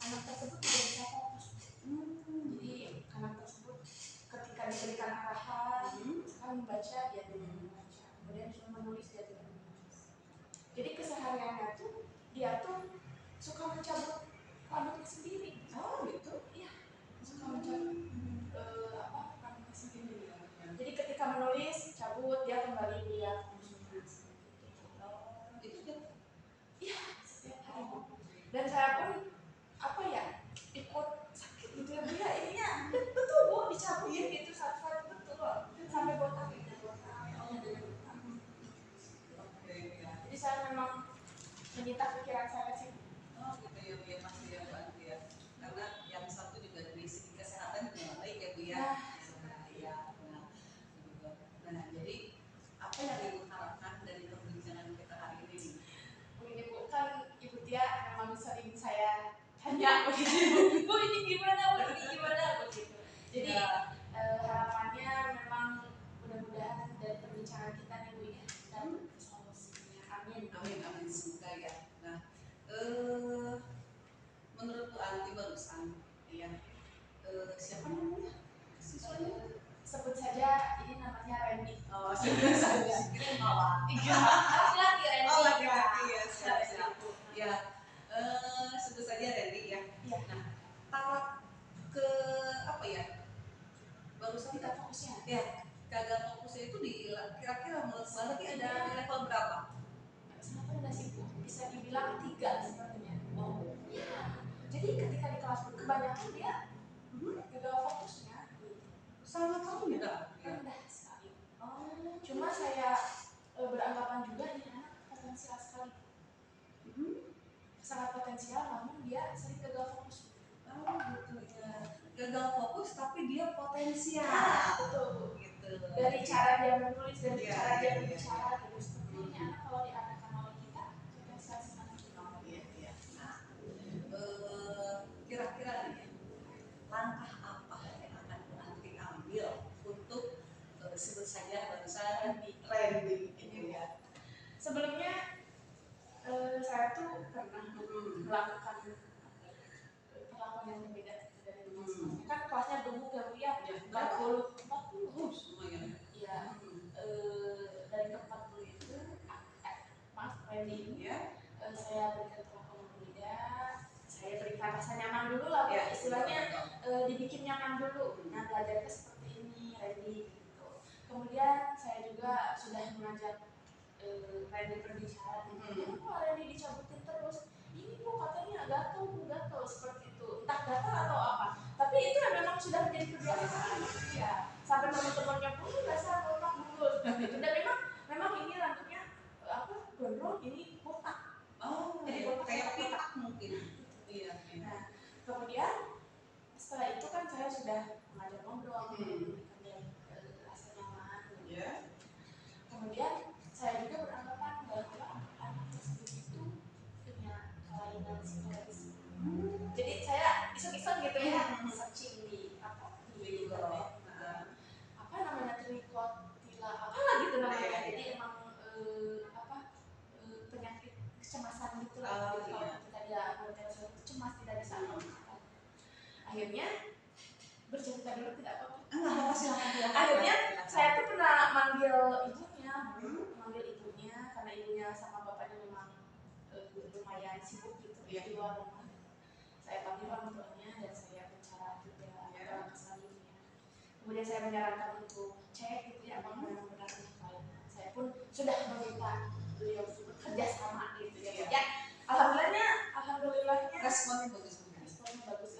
anak tersebut tidak bisa fokus. Jadi anak tersebut tanya begitu, Bu ini gimana, Bu ini gimana begitu. Jadi harapannya memang mudah-mudahan dari pembicaraan kita nih Bu ya dapat solusinya. Amin. Amin, amin, semoga ya. Nah, menurut Bu Anti barusan, ya, siapa namanya siswanya? Sebut saja ini namanya Randy. Oh, sebut saja. Kira mawar. Laki-laki Randy. Oh, laki-laki ya, siap. Ya, sebut saja Randy ya. Iya. Nah, tahap ke apa ya? Barusan Kita fokusnya. ya, gagal fokusnya itu di kira-kira menurut Bu Anti ada di level berapa? Sangat rendah sih Bu, bisa dibilang 3 sepertinya. Oh iya. Jadi ketika di kelas pun kebanyakan dia gagal fokusnya. Sangat rendah. Rendah sekali. Oh. Cuma saya beranggapan juga ini anak potensial sekali. Sangat potensial, namun dia sering gagal fokus. Oh gitu ya. Gagal fokus tapi dia potensial. Betul Bu. Gitu. Dari cara dia menulis, dari Iya, cara dia iya, berbicara gitu. Seperti ini anak kalau diarahkan oleh kita potensial sekali. Iya. Nah, kira-kira nih, langkah apa yang akan Bu Anti ambil untuk sebut saja barusan Randy ini ya. Sebelumnya saya tuh pernah melakukan perlakuan yang berbeda dari teman-teman. Kan kelasnya gemuk ya Bu ya, 40. Lumayan. Iya. Dari ke 40 itu, Mas Randy ini Ya. saya berikan perlakuan yang berbeda. Saya berikan rasa nyaman dulu lah Bu. Istilahnya dibikin nyaman dulu. Nah belajarnya seperti ini Randy gitu. Kemudian saya juga sudah mengajak Randy berbicara. Kenapa Randy dicabutin terus? Ini Bu katanya gatel seperti itu. Entah gatel atau apa. Tapi itu memang sudah menjadi kebiasaan. Ya. Sampai teman-temannya pun biasa botak bulus. Dan memang ini rambutnya gondrong, ini botak. Oh, Jadi ya, botak kayak pitak mungkin. Iya. Nah, kemudian setelah itu kan saya sudah mengajak ngobrol, memberikan dia rasa nyaman. Ya. Kemudian saya juga beranggapan bahwa anak tersebut itu punya kelainan psikologis. Jadi saya iseng-iseng gitu ya, searching di internet. Apa namanya trikotila, apalah gitu namanya. Jadi emang penyakit kecemasan gitu lah. Kalau kita dia cemas tidak bisa apa. Akhirnya bercerita dulu tidak apa-apa. Akhirnya saya tuh pernah manggil ibunya karena ibunya sama bapaknya memang lumayan sibuk gitu di luar rumah. Saya panggil orang tuanya dan saya bicara juga orang selanjutnya. Kemudian saya menyarankan untuk cek gitu ya apakah memang benar kelainan. Saya pun sudah meminta beliau bekerja sama gitu ya. Ya alhamdulillahnya Responnya bagus.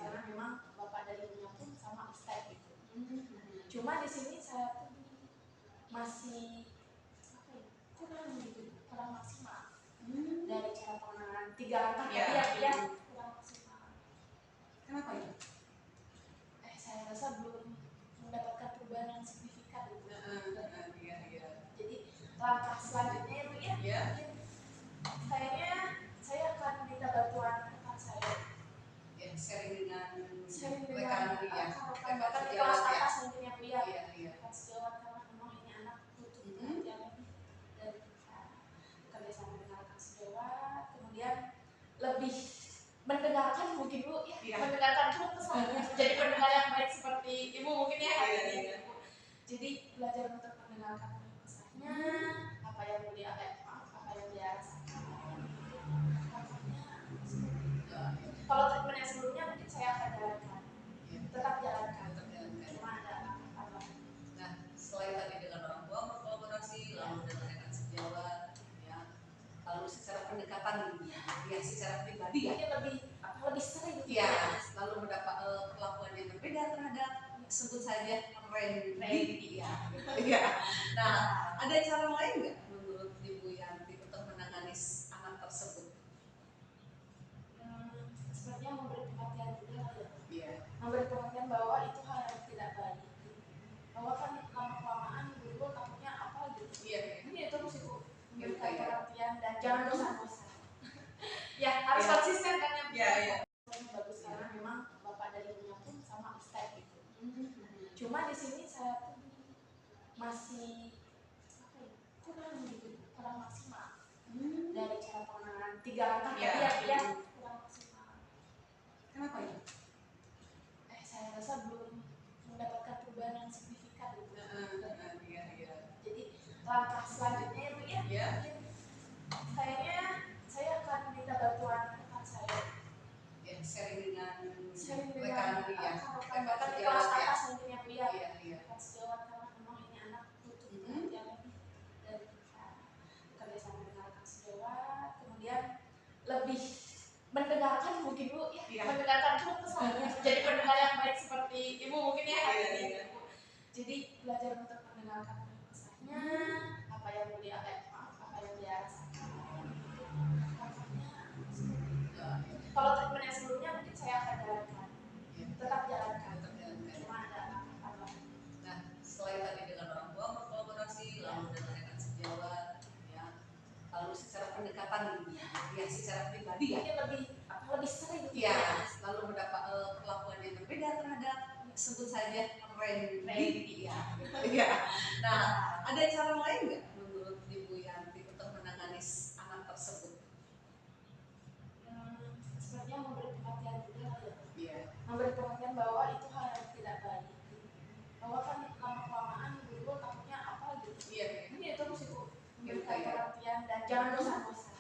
karena memang bapak dan ibunya pun sama step gitu. Cuma di sini saya tuh masih kurang maksimal dari cara penanganan 3 langkah dia kurang maksimal. Kenapa ya? Saya rasa belum mendapatkan perubahan yang signifikan gitu. Iya. Jadi langkah selanjutnya itu ya mungkin kayaknya saya akan minta bantuan rekan saya. Ya, sharing dengan rekan bahkan di kelas atas mungkin yang lihat kelas sejawat karena memang ini anak butuh perhatian lebih dari kita bekerja sama dengan rekan sejawat, kemudian lebih mendengarkan mungkin Bu ya. Mendengarkan keluh kesahnya jadi pendengar yang baik seperti ibu mungkin ya. Jadi belajar untuk mendengarkan keluh kesahnya, apa yang dia rasakan. Kalau treatment yang sebelumnya mungkin saya akan tetap jalankan. Cuma ada apa? Nah, selain tadi dengan orang tua berkolaborasi, lalu dengan rekan sejawat, ya, lalu secara pendekatan, ya secara pribadi ya, lebih sering. Ya, lalu mendapat perlakuan yang berbeda terhadap sebut saja Randy, ya. Nah, ada cara lain nggak menurut Ibu Yanti untuk menangani anak tersebut? Sepertinya memberi perhatian juga ya. Memberi perhatian bahwa itu hal yang tidak baik. Bahwa kan lama-kelamaan dulu takutnya apa gitu. Ini itu mesti memberikan perhatian dan jangan bosan-bosan. Ya harus konsisten kan ya. Bagus. Cuma di sini saya tuh masih apa ya, kurang maksimal dari cara penanganan 3 langkah Iya. tadi ya kurang maksimal. Kenapa ya? Saya rasa belum mendapatkan perubahan yang signifikan gitu. Iya. Jadi langkah selanjutnya itu ya, Iya. kayaknya saya akan minta bantuan rekan saya. Ya, sharing dengan Rekan ya. bahkan di kelas atas mungkin yang Bu ya. Iya. Rekan sejawat karena memang ini anak butuh perhatian lebih dari kita. Bekerja sama dengan rekan sejawat, kemudian lebih mendengarkan mungkin Bu ya, Iya. mendengarkan keluh kesahnya. Jadi pendengar yang baik seperti Ibu mungkin ya hari ini. Iya. Jadi belajar untuk mendengarkan keluh kesahnya, apa yang dia rasakan. Kalau treatment yang sebelumnya mungkin saya akan jalankan, tetap jalankan. Cuma ada apa? Nah, selain tadi dengan orang tua berkolaborasi, lalu dengan rekan sejawat, ya, lalu secara pendekatan, ya secara pribadi ya, Mungkin lebih sering. ya, lalu mendapat perlakuan yang berbeda terhadap sebut saja Randy, ya. Nah, ada cara lain nggak menurut Ibu Yanti untuk menangani anak tersebut? Sepertinya memberi perhatian juga ya. Iya. Memberi perhatian bahwa itu hal yang tidak baik. Bahwa kan lama-kelamaan dulu takutnya apa gitu. Iya. Ini itu mesti memberikan Iya. perhatian dan jangan bosan-bosan.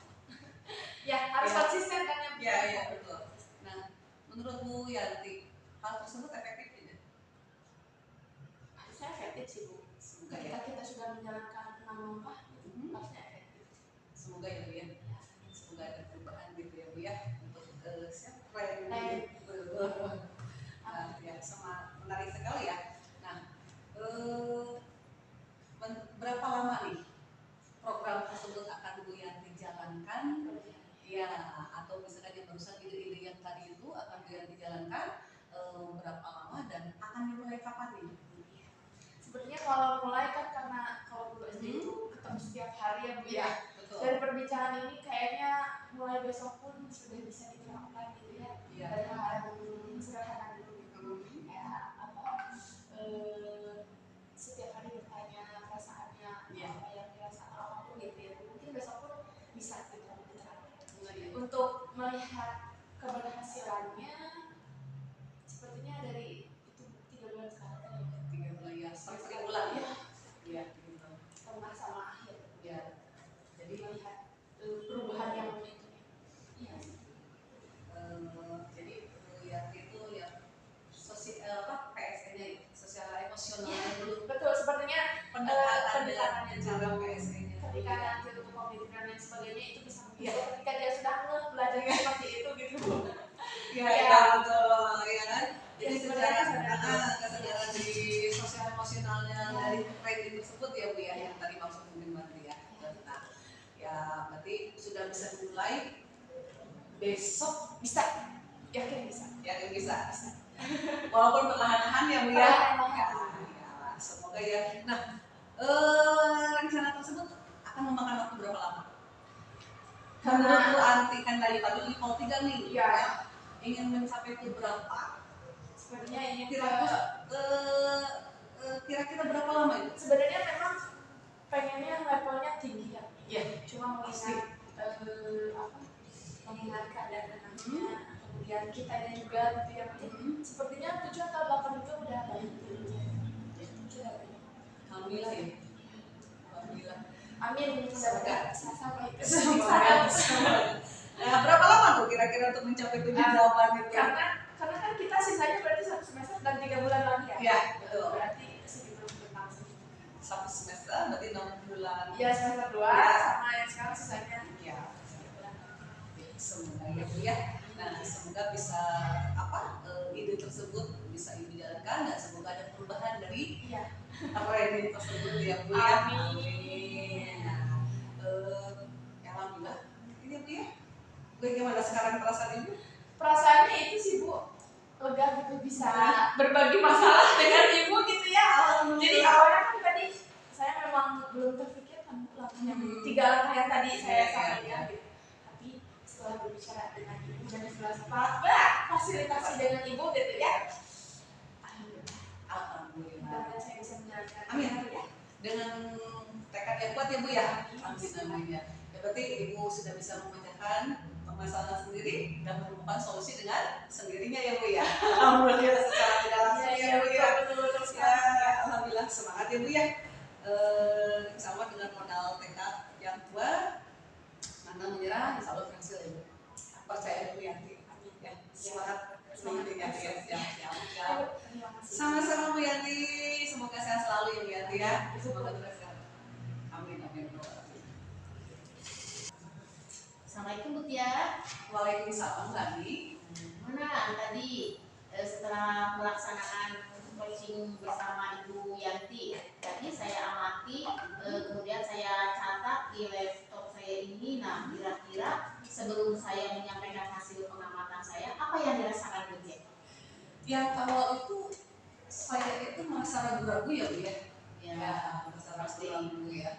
Ya harus Iya. konsisten kan ya. Iya betul. Nah, menurut Bu Yanti, hal tersebut efektif tidak? Harusnya efektif sih Bu. Ketika kita sudah menjalankan 6 langkah, harusnya efektif. Semoga ya Bu ya. Semoga ada perubahan gitu ya Bu ya untuk siapa yang ya sama menarik sekali ya. Nah, berapa lama nih program tersebut akan Bu Yanti jalankan? Ya, atau misalkan yang barusan ide-ide yang tadi itu akan Bu Yanti jalankan berapa lama dan akan dimulai kapan nih? Sebenarnya kalau mulai kan karena kalau dulu SD itu ketemu setiap hari ya Bu ya. Betul. Dari perbicaraan ini kayaknya mulai besok pun sudah bisa diterapkan gitu ya. Iya. Dari hal sederhana dulu gitu. Ya apa setiap hari bertanya perasaannya apa yang dirasakan apapun gitu ya. Mungkin besok pun bisa gitu diterapkan. Untuk melihat keberhasilannya sepertinya dari itu 3 bulan sekarang kan ya. 3 bulan ya, sampai 1 bulan ya. Iya, gitu. Tengah sama akhir. Ya. Jadi melihat perubahan yang itu. Iya. Jadi Bu Yanti itu yang PSN-nya sosial emosionalnya dulu. Betul, sepertinya Pendekatannya cara PSN-nya. ketika nanti untuk kognitif dan lain sebagainya itu bisa muncul ketika dia sudah belajar seperti itu gitu. Iya, betul, ya kan? Jadi Ya, secara sebenarnya kesadaran di sosial emosionalnya dari training tersebut ya Bu ya, yang tadi maksud mungkin berarti ya. Nah, ya berarti sudah bisa dimulai besok, Bisa, yakin bisa. ya bisa. Walaupun perlahan-lahan ya Bu ya. Perlahan-lahan. Ya, semoga ya. Nah, rencana tersebut akan memakan waktu berapa lama? Menurut Bu Anti kan dari tadi level 3 nih, Iya. ya, ingin mencapai ke berapa? Sebenarnya ini Kira-kira berapa lama itu? sebenarnya memang pengennya levelnya tinggi ya. Iya. Cuma mengingat keadaan anaknya, kemudian kitanya juga gitu ya. Sepertinya 7 atau 8 itu udah baik. Alhamdulillah ya. Alhamdulillah. Amin. Semoga sampai itu. Nah, berapa lama tuh kira-kira untuk mencapai 7-8 itu? Karena kan kita sisanya berarti 1 semester dan 3 bulan lagi ya. Iya, betul. Berarti segitu tentang segitu. 1 semester berarti 6 bulan. Iya, semester 2 Ya. sama yang sekarang sisanya. Iya. Semoga ya Bu ya. Nah, semoga bisa ide tersebut bisa Ibu jalankan dan semoga ada perubahan dari training tersebut ya Bu ya. Amin. Nah, alhamdulillah. Ini Bu ya. Bagaimana sekarang perasaan Ibu? Perasaannya itu sih Bu, lega gitu bisa berbagi masalah dengan Ibu gitu ya. Jadi awalnya kan tadi saya memang belum terpikirkan langkahnya 3 langkah yang tadi saya sampaikan gitu. Tapi setelah berbicara dengan Ibu dan setelah fasilitasi dengan Ibu gitu ya. Alhamdulillah. Amin. Dengan tekad yang kuat ya Bu ya. Amin amin ya. Ya berarti Ibu sudah bisa memecahkan permasalahan sendiri dan menemukan solusi dengan sendirinya ya Bu ya. Alhamdulillah secara tidak langsung ya Bu ya. Ya, alhamdulillah semangat ya Bu ya. Sama dengan modal tekad yang kuat, mana menyerah, insya Allah berhasil ya Bu. Percaya Bu Yanti. Ya, semangat semangatnya ya. Sama-sama Bu Yanti, semoga sehat selalu ya Bu Yanti ya. Semoga terus sehat. Amin amin. Assalamualaikum Bu Tia. Waalaikumsalam Rani. Mana tadi setelah melaksanakan coaching bersama Ibu Yanti, tadi saya amati, kemudian saya catat di laptop saya ini. Nah, kira-kira sebelum saya menyampaikan hasil pengamatan saya, apa yang dirasakan Bu Tia? Ya kalau itu saya itu merasa ragu-ragu ya Bu ya. Ya, Merasa ragu-ragu ya.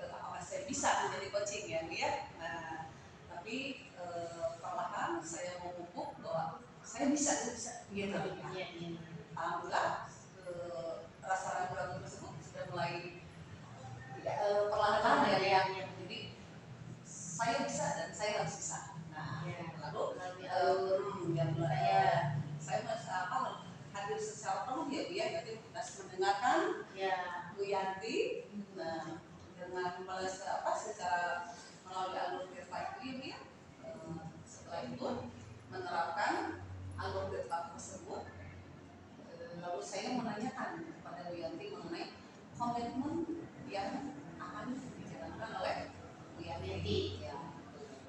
Apakah saya bisa menjadi coaching ya Bu ya? Nah, tapi perlahan saya mau pupuk bahwa saya bisa gitu. Iya. Alhamdulillah rasa ragu-ragu tersebut sudah mulai perlahan-lahan ya. Jadi saya bisa dan saya harus bisa. Nah, lalu yang saya merasa hadir secara penuh ya Bu ya. Jadi kita mendengarkan Bu Yanti dengan secara melalui alur tirta itu ya Bu ya. Setelah itu menerapkan alur tirta tersebut. Lalu saya menanyakan kepada Bu Yanti mengenai komitmen yang akan dijalankan oleh Bu Yanti. Ya.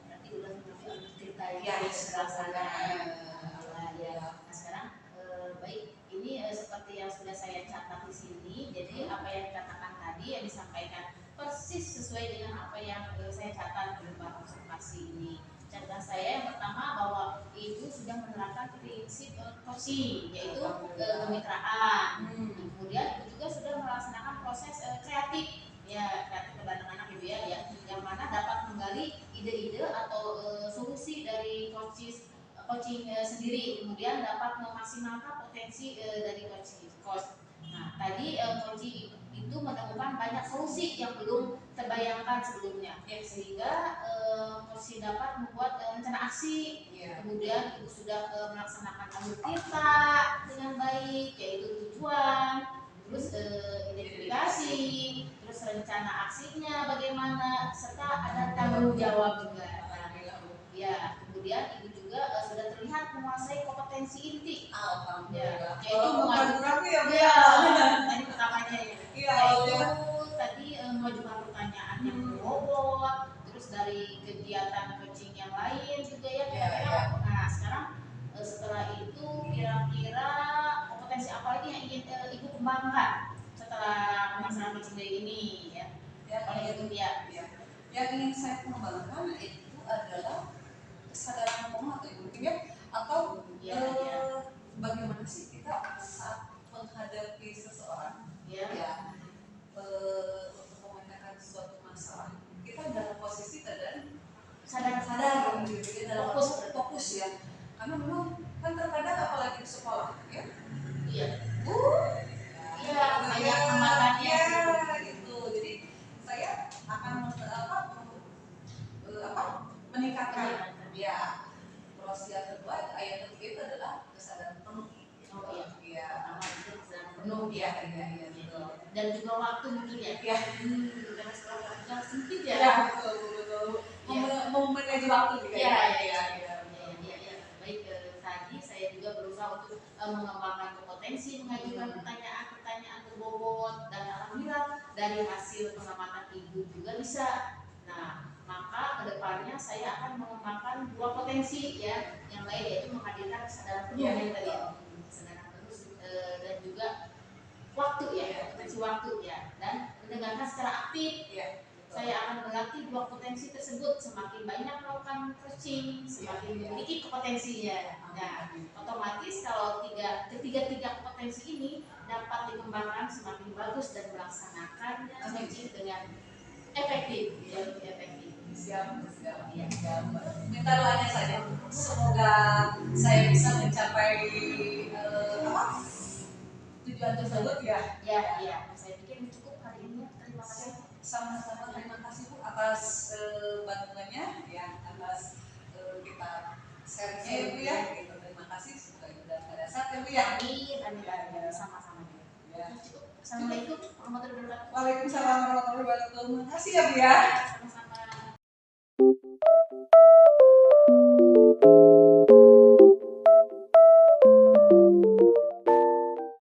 Berarti udah alur cerita Ya, yang dilaksanakan. ya. Nah sekarang baik, ini seperti yang sudah saya catat di sini. Jadi apa yang dikatakan tadi yang disampaikan persis sesuai dengan apa yang saya catat berupa observasi ini. Catatan saya yang pertama bahwa Ibu sudah menerapkan prinsip coaching, yaitu kemitraan. Kemudian Ibu juga sudah melaksanakan proses kreatif, ya kreatif kepada anak-anak Ibu ya, yang mana dapat menggali ide-ide atau solusi dari coaching sendiri, kemudian dapat memaksimalkan potensi dari coach. Nah, tadi coaching itu menemukan banyak solusi yang belum terbayangkan sebelumnya, sehingga coaching dapat membuat rencana aksi. Kemudian Ibu sudah melaksanakan alur tirta dengan baik, yaitu tujuan, terus identifikasi, terus rencana aksinya bagaimana, serta ada tanggung jawab juga. Ya, kemudian Ibu juga sudah terlihat menguasai kompetensi inti. Alhamdulillah. Yaitu ragu-ragu ya Bu. tadi pertamanya ya. Iya. Yaitu tadi mengajukan pertanyaan yang berbobot, terus dari kegiatan coaching yang lain juga ya. Nah, sekarang setelah itu kira-kira kompetensi apa lagi yang ingin Ibu kembangkan setelah melaksanakan coaching day ini ya? Oleh Ibu ya. Yang ingin saya kembangkan itu adalah kesadaran ngomong atau mungkin ya, atau bagaimana sih kita saat menghadapi seseorang untuk memecahkan suatu masalah, kita dalam posisi dan sadar gitu ya, dalam fokus ya, karena memang kan terkadang apalagi di sekolah ya banyak hambatannya gitu. Jadi saya akan meningkatkan terus yang kedua ayat ketiga itu adalah kesadaran penuh. Penuh dan juga waktu mungkin ya. Karena sekolah yang sempit ya. Betul. Memanage waktu juga. Baik, tadi saya juga berusaha untuk mengembangkan kompetensi, mengajukan pertanyaan berbobot, dan alhamdulillah dari hasil pengamatan Ibu juga bisa. Nah, maka kedepannya saya akan mengembangkan dua potensi ya, yang lain yaitu menghadirkan kesadaran penuh yang tadi kesadaran penuh dan juga waktu potensi waktu dan mendengarkan secara aktif. Saya akan berlatih dua potensi tersebut, semakin banyak melakukan coaching, semakin memiliki kompetensinya. Nah, otomatis kalau ketiga kompetensi ini dapat dikembangkan semakin bagus dan melaksanakannya coaching dengan efektif. Siap. Minta doanya saja. Semoga saya bisa mencapai tujuan tersebut ya. Saya undangannya ya atas kita share ya Bu ya. Gitu. Terima kasih semoga ibadah pada saat ya Bu ya. Amin. Sama-sama ya. Ya. Assalamualaikum warahmatullahi wabarakatuh. Waalaikumsalam warahmatullahi wabarakatuh. Terima kasih ya Bu ya.